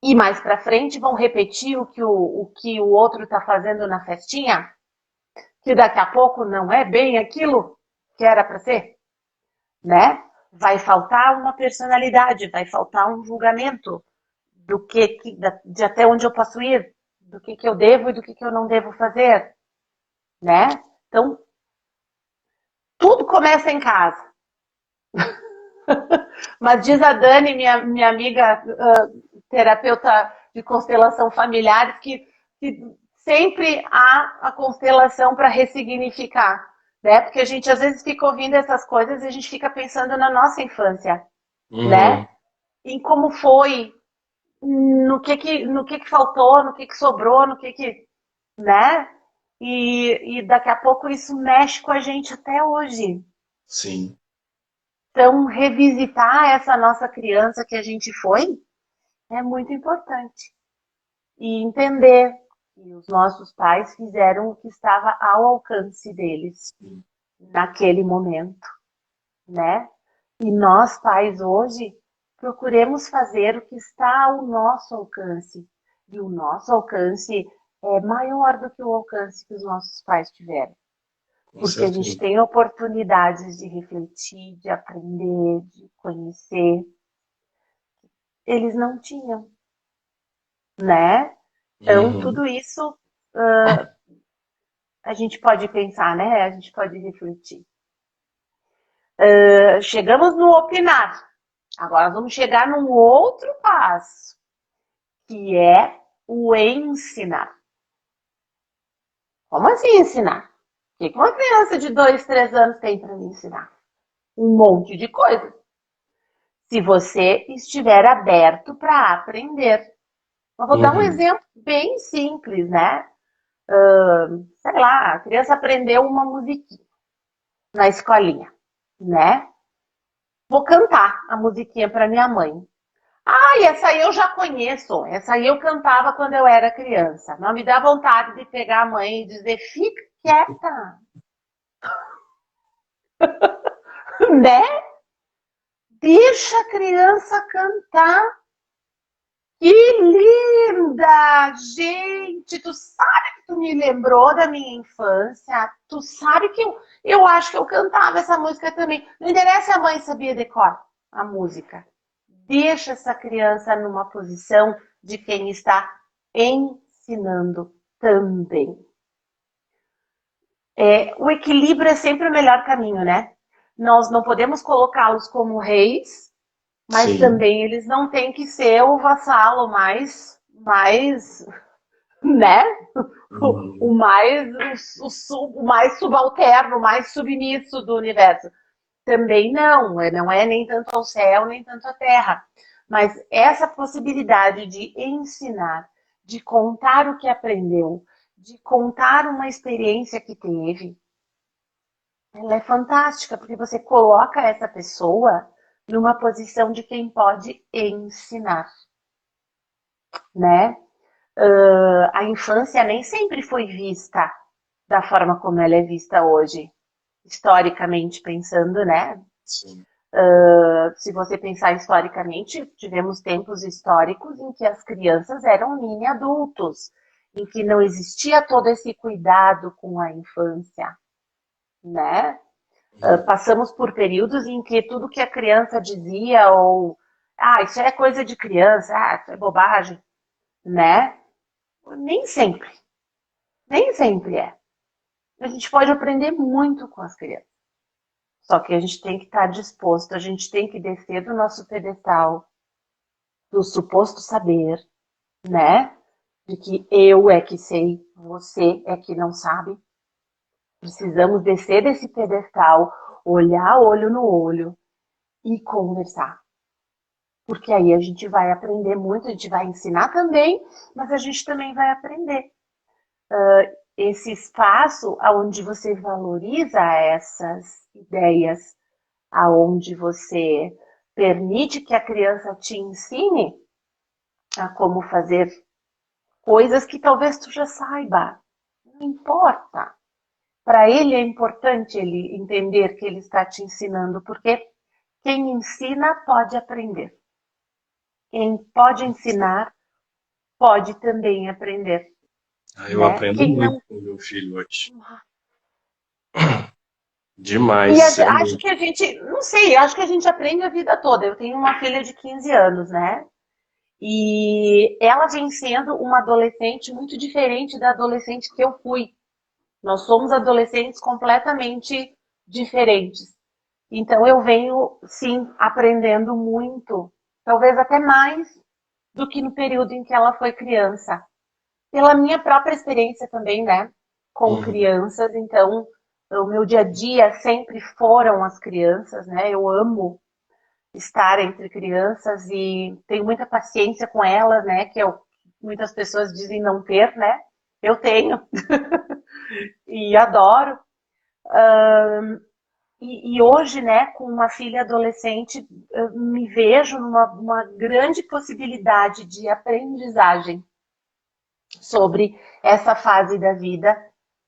Speaker 2: E mais para frente vão repetir o que o outro está fazendo na festinha, que daqui a pouco não é bem aquilo que era para ser, né? Vai faltar uma personalidade, vai faltar um julgamento de até onde eu posso ir, do que eu devo e do que eu não devo fazer, né? Então, tudo começa em casa. Mas diz a Dani, minha amiga terapeuta de constelação familiar, que sempre há a constelação para ressignificar, né? Porque a gente às vezes fica ouvindo essas coisas e a gente fica pensando na nossa infância, né? Em como foi, no que faltou, no que sobrou, né? E daqui a pouco isso mexe com a gente até hoje.
Speaker 1: Sim.
Speaker 2: Então, revisitar essa nossa criança que a gente foi é muito importante. E entender que os nossos pais fizeram o que estava ao alcance deles naquele momento, né? E nós, pais, hoje, procuremos fazer o que está ao nosso alcance. E o nosso alcance é maior do que o alcance que os nossos pais tiveram. Porque a gente tem oportunidades de refletir, de aprender, de conhecer. Eles não tinham, né? Então, tudo isso a gente pode pensar, né? A gente pode refletir. Chegamos no opinar. Agora vamos chegar num outro passo, que é o ensinar. Como assim ensinar? O que uma criança de 2, 3 anos tem para me ensinar? Um monte de coisa. Se você estiver aberto para aprender. Eu vou dar um exemplo bem simples, né? Sei lá, a criança aprendeu uma musiquinha na escolinha, né? Vou cantar a musiquinha para minha mãe. Ah, e essa aí eu já conheço. Essa aí eu cantava quando eu era criança. Não me dá vontade de pegar a mãe e dizer, fica quieta. Né? Deixa a criança cantar. Que linda! Gente, tu sabe que tu me lembrou da minha infância? Tu sabe que eu acho que eu cantava essa música também. Não interessa se a mãe sabia decorar a música. Deixa essa criança numa posição de quem está ensinando também. O equilíbrio é sempre o melhor caminho, né? Nós não podemos colocá-los como reis, mas também eles não têm que ser o vassalo mais né? O mais subalterno, o mais submisso do universo. Também não é nem tanto ao céu, nem tanto à terra. Mas essa possibilidade de ensinar, de contar o que aprendeu, de contar uma experiência que teve, ela é fantástica, porque você coloca essa pessoa numa posição de quem pode ensinar. né? A infância nem sempre foi vista da forma como ela é vista hoje, historicamente pensando, né?
Speaker 1: Sim.
Speaker 2: Se você pensar historicamente, tivemos tempos históricos em que as crianças eram mini adultos, em que não existia todo esse cuidado com a infância, né? Passamos por períodos em que tudo que a criança dizia ou isso é coisa de criança, isso é bobagem, né? Nem sempre, nem sempre é. A gente pode aprender muito com as crianças. Só que a gente tem que estar disposto, a gente tem que descer do nosso pedestal, do suposto saber, né? De que eu é que sei, você é que não sabe. Precisamos descer desse pedestal, olhar olho no olho e conversar. Porque aí a gente vai aprender muito, a gente vai ensinar também, mas a gente também vai aprender. Esse espaço onde você valoriza essas ideias, aonde você permite que a criança te ensine a como fazer coisas que talvez tu já saiba. Não importa. Para ele é importante ele entender que ele está te ensinando, porque quem ensina pode aprender. Quem pode ensinar pode também aprender,
Speaker 1: Eu
Speaker 2: né?
Speaker 1: aprendo
Speaker 2: Quem
Speaker 1: muito
Speaker 2: não.
Speaker 1: com meu filho hoje.
Speaker 2: E
Speaker 1: Demais, é
Speaker 2: acho
Speaker 1: muito.
Speaker 2: que a gente, não sei, acho que a gente aprende a vida toda. Eu tenho uma filha de 15 anos, né? E ela vem sendo uma adolescente muito diferente da adolescente que eu fui. Nós somos adolescentes completamente diferentes. Então eu venho, sim, aprendendo muito, talvez até mais do que no período em que ela foi criança. Pela minha própria experiência também, né, com
Speaker 1: Uhum.
Speaker 2: crianças, então o meu dia a dia sempre foram as crianças, né? Eu amo estar entre crianças e tenho muita paciência com elas, né? Muitas pessoas dizem não ter, né? Eu tenho e adoro. E hoje, né, com uma filha adolescente, eu me vejo numa grande possibilidade de aprendizagem sobre essa fase da vida,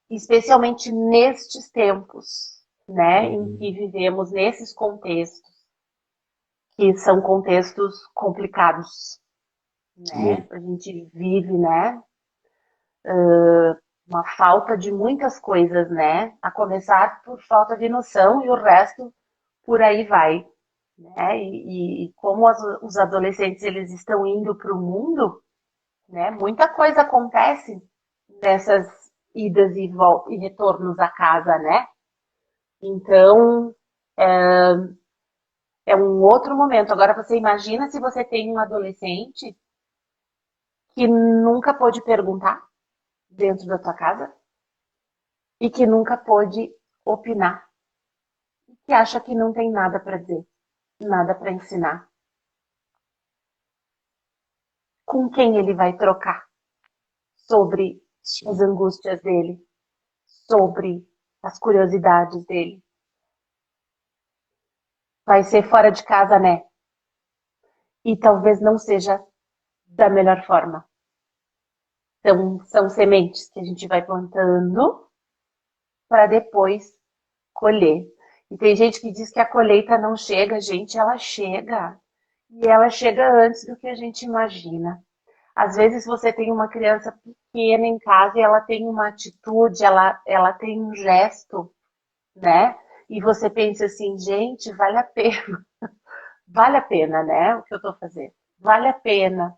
Speaker 2: especialmente nestes tempos, né, em
Speaker 1: Uhum.
Speaker 2: que vivemos nesses contextos, que são contextos complicados, né?
Speaker 1: Muito.
Speaker 2: A gente vive, né, uma falta de muitas coisas, né? A começar por falta de noção e o resto por aí vai, né? E como os adolescentes eles estão indo para o mundo, né? Muita coisa acontece nessas idas e retornos à casa, né? Então é um outro momento. Agora você imagina se você tem um adolescente que nunca pôde perguntar dentro da tua casa e que nunca pôde opinar, que acha que não tem nada para dizer, nada para ensinar. Com quem ele vai trocar sobre as
Speaker 1: Sim.
Speaker 2: angústias dele, sobre as curiosidades dele? Vai ser fora de casa, né? E talvez não seja da melhor forma. Então, são sementes que a gente vai plantando para depois colher. E tem gente que diz que a colheita não chega, gente, ela chega. E ela chega antes do que a gente imagina. Às vezes você tem uma criança pequena em casa e ela tem uma atitude, ela tem um gesto, né? E você pensa assim, gente, vale a pena. Vale a pena, né? O que eu tô fazendo. Vale a pena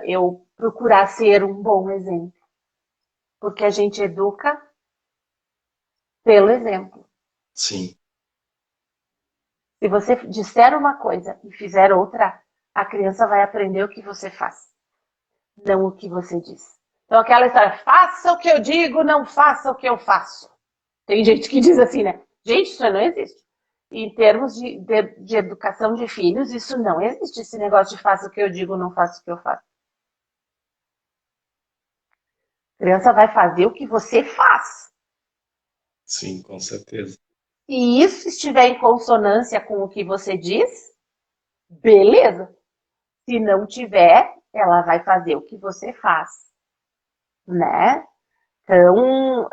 Speaker 2: eu procurar ser um bom exemplo. Porque a gente educa pelo exemplo.
Speaker 1: Sim.
Speaker 2: Se você disser uma coisa e fizer outra, a criança vai aprender o que você faz, não o que você diz. Então aquela história, faça o que eu digo, não faça o que eu faço. Tem gente que diz assim, né? Gente, isso não existe. Em termos de educação de filhos, isso não existe. Esse negócio de faça o que eu digo, não faça o que eu faço. A criança vai fazer o que você faz.
Speaker 1: Sim, com certeza.
Speaker 2: Se isso estiver em consonância com o que você diz, beleza. Se não tiver, ela vai fazer o que você faz, né? Então,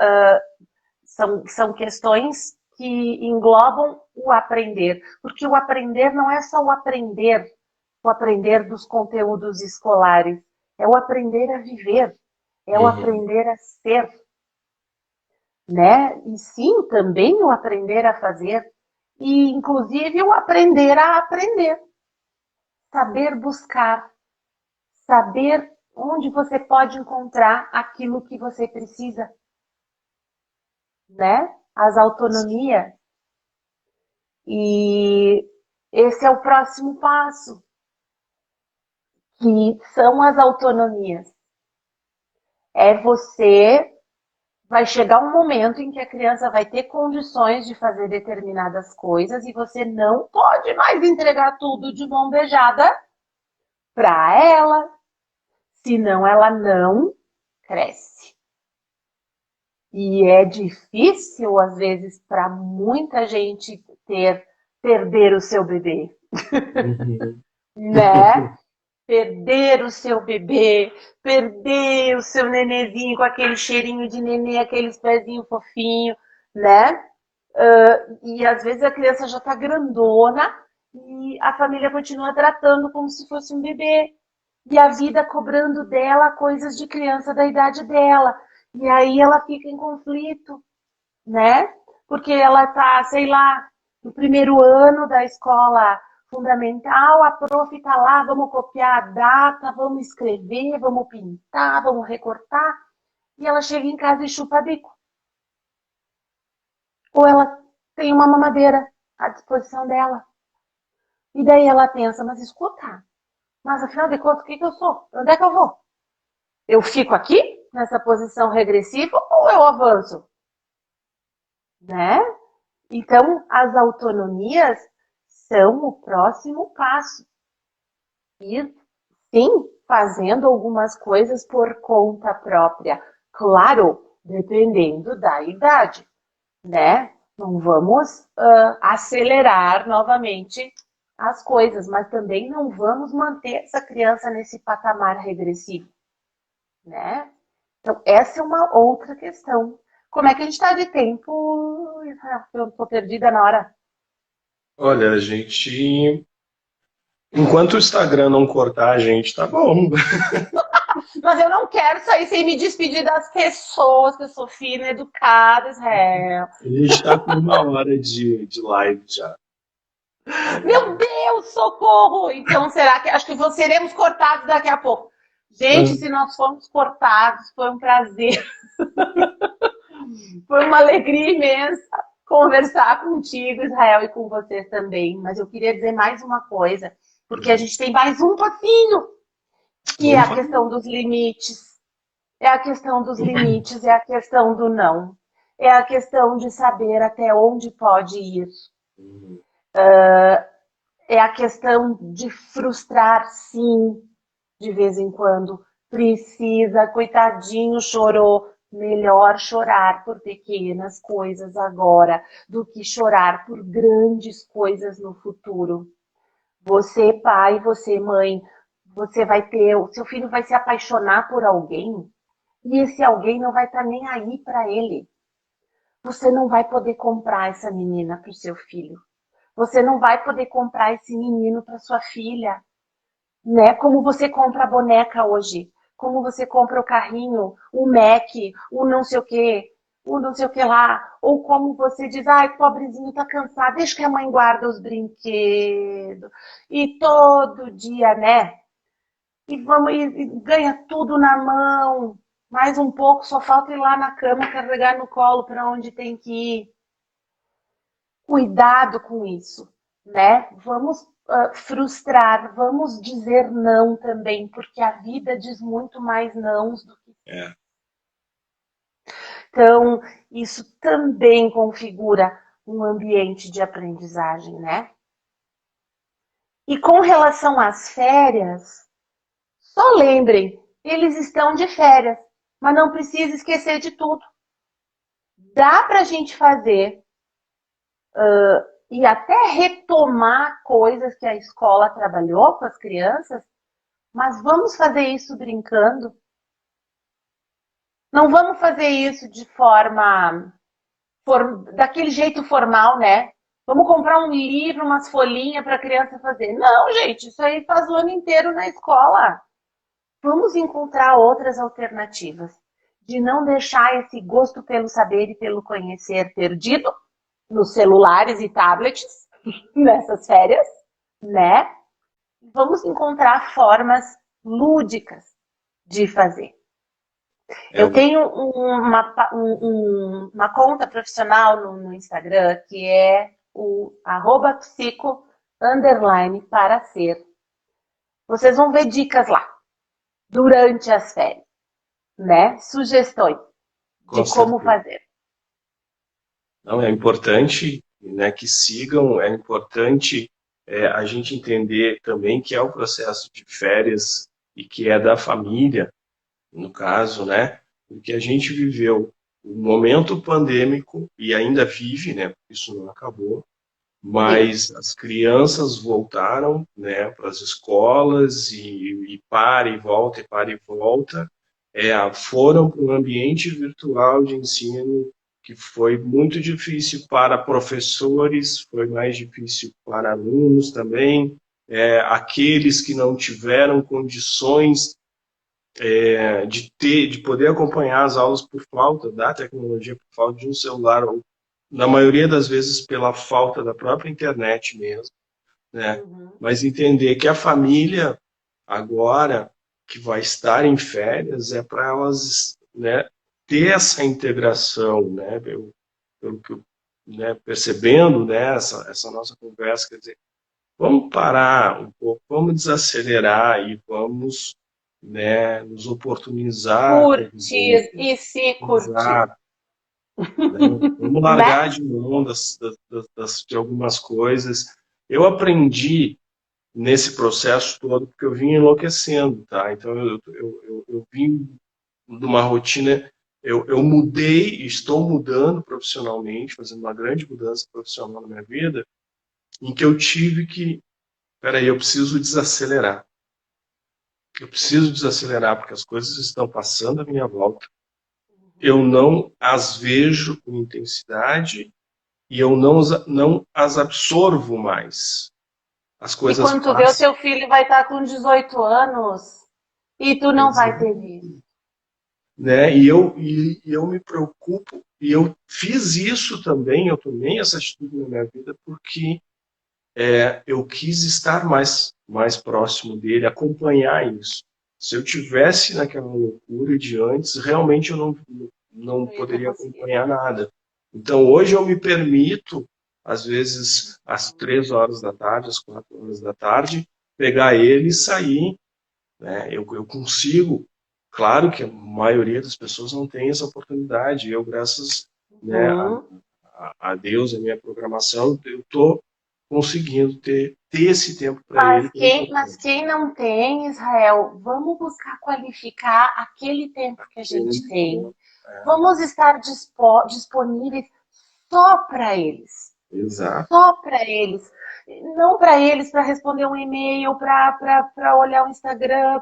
Speaker 2: são questões que englobam o aprender, porque o aprender não é só o aprender dos conteúdos escolares, é o aprender a viver, é o
Speaker 1: Uhum.
Speaker 2: aprender a ser, né? E sim, também o aprender a fazer, e inclusive o aprender a aprender, saber buscar, saber onde você pode encontrar aquilo que você precisa, né? As autonomias. E esse é o próximo passo, que são as autonomias. É você vai chegar um momento em que a criança vai ter condições de fazer determinadas coisas e você não pode mais entregar tudo de mão beijada para ela, senão ela não cresce. E é difícil, às vezes, para muita gente perder o seu bebê,
Speaker 1: Uhum.
Speaker 2: né? Perder o seu bebê, perder o seu nenezinho com aquele cheirinho de nenê, aqueles pezinhos fofinhos, né? E às vezes a criança já está grandona e a família continua tratando como se fosse um bebê. E a vida cobrando dela coisas de criança da idade dela. E aí ela fica em conflito, né? Porque ela tá, sei lá, no primeiro ano da escola fundamental, a prof tá lá, vamos copiar a data, vamos escrever, vamos pintar, vamos recortar, e ela chega em casa e chupa bico. Ou ela tem uma mamadeira à disposição dela. E daí ela pensa, mas escuta, mas afinal de contas, o que eu sou? Onde é que eu vou? Eu fico aqui, nessa posição regressiva, ou eu avanço? Né? Então, as autonomias são o próximo passo. Ir, sim, fazendo algumas coisas por conta própria. Claro, dependendo da idade, né? Não vamos acelerar novamente as coisas, mas também não vamos manter essa criança nesse patamar regressivo, né? Então, essa é uma outra questão. Como é que a gente está de tempo, Israel? Eu estou perdida na hora.
Speaker 1: Olha, a gente. Enquanto o Instagram não cortar a gente, tá bom.
Speaker 2: Mas eu não quero sair sem me despedir das pessoas, que eu sou fina, educada, Israel.
Speaker 1: A gente tá com 1 hora de live já.
Speaker 2: Meu Deus, socorro! Então, será que... Acho que seremos cortados daqui a pouco. Gente, se nós formos cortados, foi um prazer. Foi uma alegria imensa conversar contigo, Israel, e com vocês também. Mas eu queria dizer mais uma coisa, porque a gente tem mais um pouquinho, que é
Speaker 1: Vamos
Speaker 2: a
Speaker 1: falar.
Speaker 2: questão dos limites. É a questão dos limites, é a questão do não. É a questão de saber até onde pode ir. É a questão de frustrar, sim, de vez em quando. Precisa, coitadinho, chorou. Melhor chorar por pequenas coisas agora do que chorar por grandes coisas no futuro. Você, pai, você, mãe, você vai ter, o seu filho vai se apaixonar por alguém e esse alguém não vai estar nem aí para ele. Você não vai poder comprar essa menina para o seu filho. Você não vai poder comprar esse menino para sua filha, né? Como você compra a boneca hoje, como você compra o carrinho, o Mac, o não sei o quê, o não sei o que lá, ou como você diz, ai, pobrezinho, tá cansado, deixa que a mãe guarda os brinquedos. E todo dia, né? E ganha tudo na mão. Mais um pouco, só falta ir lá na cama carregar no colo para onde tem que ir. Cuidado com isso, né? Vamos frustrar, vamos dizer não também, porque a vida diz muito mais nãos do que sim.
Speaker 1: É.
Speaker 2: Então, isso também configura um ambiente de aprendizagem, né? E com relação às férias, só lembrem, eles estão de férias, mas não precisa esquecer de tudo. Dá para a gente fazer e até retomar coisas que a escola trabalhou com as crianças Mas vamos fazer isso brincando? Não vamos fazer isso de forma daquele jeito formal, né? Vamos comprar um livro, umas folhinhas para a criança fazer. Não, gente, isso aí faz o ano inteiro na escola. Vamos encontrar outras alternativas. De não deixar esse gosto pelo saber e pelo conhecer perdido nos celulares e tablets nessas férias, né? Vamos encontrar formas lúdicas de fazer.
Speaker 1: É,
Speaker 2: Eu tenho uma conta profissional no Instagram que é o @psico_para ser. Vocês vão ver dicas lá durante as férias, né? Sugestões
Speaker 1: com
Speaker 2: de como
Speaker 1: certeza.
Speaker 2: fazer.
Speaker 1: Não, é importante, né, que sigam, é importante a gente entender também que é o processo de férias e que é da família, no caso, né, porque a gente viveu um momento pandêmico e ainda vive, né, isso não acabou,
Speaker 2: Sim.
Speaker 1: mas as crianças voltaram, né, para as escolas e para e volta, e para e volta, foram para um ambiente virtual de ensino que foi muito difícil para professores, foi mais difícil para alunos também, aqueles que não tiveram condições de poder acompanhar as aulas por falta da tecnologia, por falta de um celular, ou na maioria das vezes pela falta da própria internet mesmo, né?
Speaker 2: Uhum.
Speaker 1: Mas entender que a família agora que vai estar em férias é para elas, né, ter essa integração, né? Pelo que eu, né, percebendo, né, essa nossa conversa, quer dizer, vamos parar um pouco, vamos desacelerar e vamos, né, nos oportunizar a convivência.
Speaker 2: Curtir e se curtir,
Speaker 1: Exato, né? Vamos
Speaker 2: né?
Speaker 1: largar de mão de algumas coisas. Eu aprendi nesse processo todo porque eu vim enlouquecendo, tá? Então eu vim de uma rotina, eu mudei, estou mudando profissionalmente, fazendo uma grande mudança profissional na minha vida, em que eu tive que, peraí, eu preciso desacelerar. Eu preciso desacelerar porque as coisas estão passando à minha volta. Eu não as vejo com intensidade e eu não as absorvo mais. As
Speaker 2: E
Speaker 1: coisas
Speaker 2: quando tu vê, o
Speaker 1: passam.
Speaker 2: teu filho vai estar com 18 anos e tu não vai ter visto.
Speaker 1: Né? E eu me preocupo, e eu fiz isso também, eu tomei essa atitude na minha vida porque eu quis estar mais próximo dele, acompanhar isso. Se eu tivesse naquela loucura de antes, realmente eu não
Speaker 2: Não ia ter
Speaker 1: poderia
Speaker 2: conseguido.
Speaker 1: acompanhar nada. Então hoje eu me permito, às vezes às 3 horas da tarde, às 4 horas da tarde, pegar ele e sair, né? Eu consigo. Claro que a maioria das pessoas não tem essa oportunidade. Eu, graças, né,
Speaker 2: Uhum.
Speaker 1: a Deus, a minha programação, eu estou conseguindo ter esse tempo para ele,
Speaker 2: Mas
Speaker 1: que é
Speaker 2: mas
Speaker 1: importante.
Speaker 2: quem não tem, Israel, vamos buscar qualificar aquele tempo que a gente
Speaker 1: Ele,
Speaker 2: tem. Vamos estar disponíveis só para eles.
Speaker 1: exato,
Speaker 2: Só para eles. Não para eles, para responder um e-mail, para olhar o Instagram,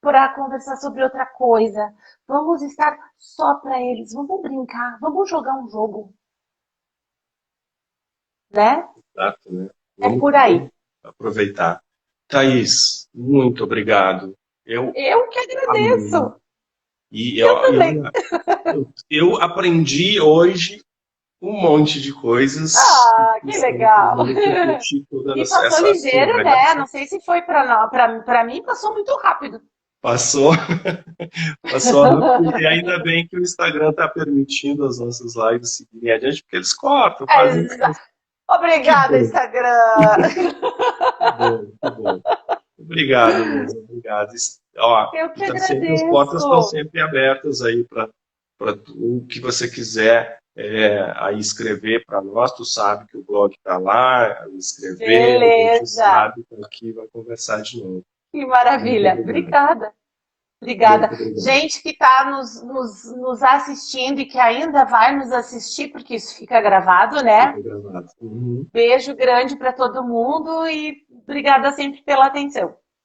Speaker 2: para conversar sobre outra coisa. Vamos estar só para eles. Vamos brincar, vamos jogar um jogo, né?
Speaker 1: exato, né?
Speaker 2: É por aí.
Speaker 1: Vamos aproveitar. Thaís, muito obrigado. Eu
Speaker 2: Eu que
Speaker 1: amei.
Speaker 2: agradeço.
Speaker 1: E
Speaker 2: Eu também.
Speaker 1: eu aprendi hoje um monte de coisas que
Speaker 2: Ah, que
Speaker 1: estão
Speaker 2: legal.
Speaker 1: fazendo refletir toda
Speaker 2: E passou
Speaker 1: essa
Speaker 2: ligeiro, né?
Speaker 1: conversa.
Speaker 2: Não sei se foi para mim, passou muito rápido.
Speaker 1: Passou, passou rápido, e ainda bem que o Instagram está permitindo as nossas lives seguirem adiante, porque eles cortam, fazem. Que
Speaker 2: Obrigada,
Speaker 1: bom,
Speaker 2: Instagram.
Speaker 1: que bom, que bom. Obrigado mesmo, obrigado. Ó,
Speaker 2: Eu que
Speaker 1: as portas estão
Speaker 2: agradeço.
Speaker 1: sempre abertas aí para o que você quiser aí escrever para nós. Tu sabe que o blog está lá, escrever, a gente
Speaker 2: Beleza.
Speaker 1: sabe que aqui vai conversar de novo.
Speaker 2: Que
Speaker 1: Muito
Speaker 2: maravilha.
Speaker 1: obrigado.
Speaker 2: Obrigada. Obrigada.
Speaker 1: Muito obrigado.
Speaker 2: Gente que está nos assistindo e que ainda vai nos assistir, porque isso fica gravado, né?
Speaker 1: Fica gravado. Uhum.
Speaker 2: Beijo grande para todo mundo e obrigada sempre pela atenção.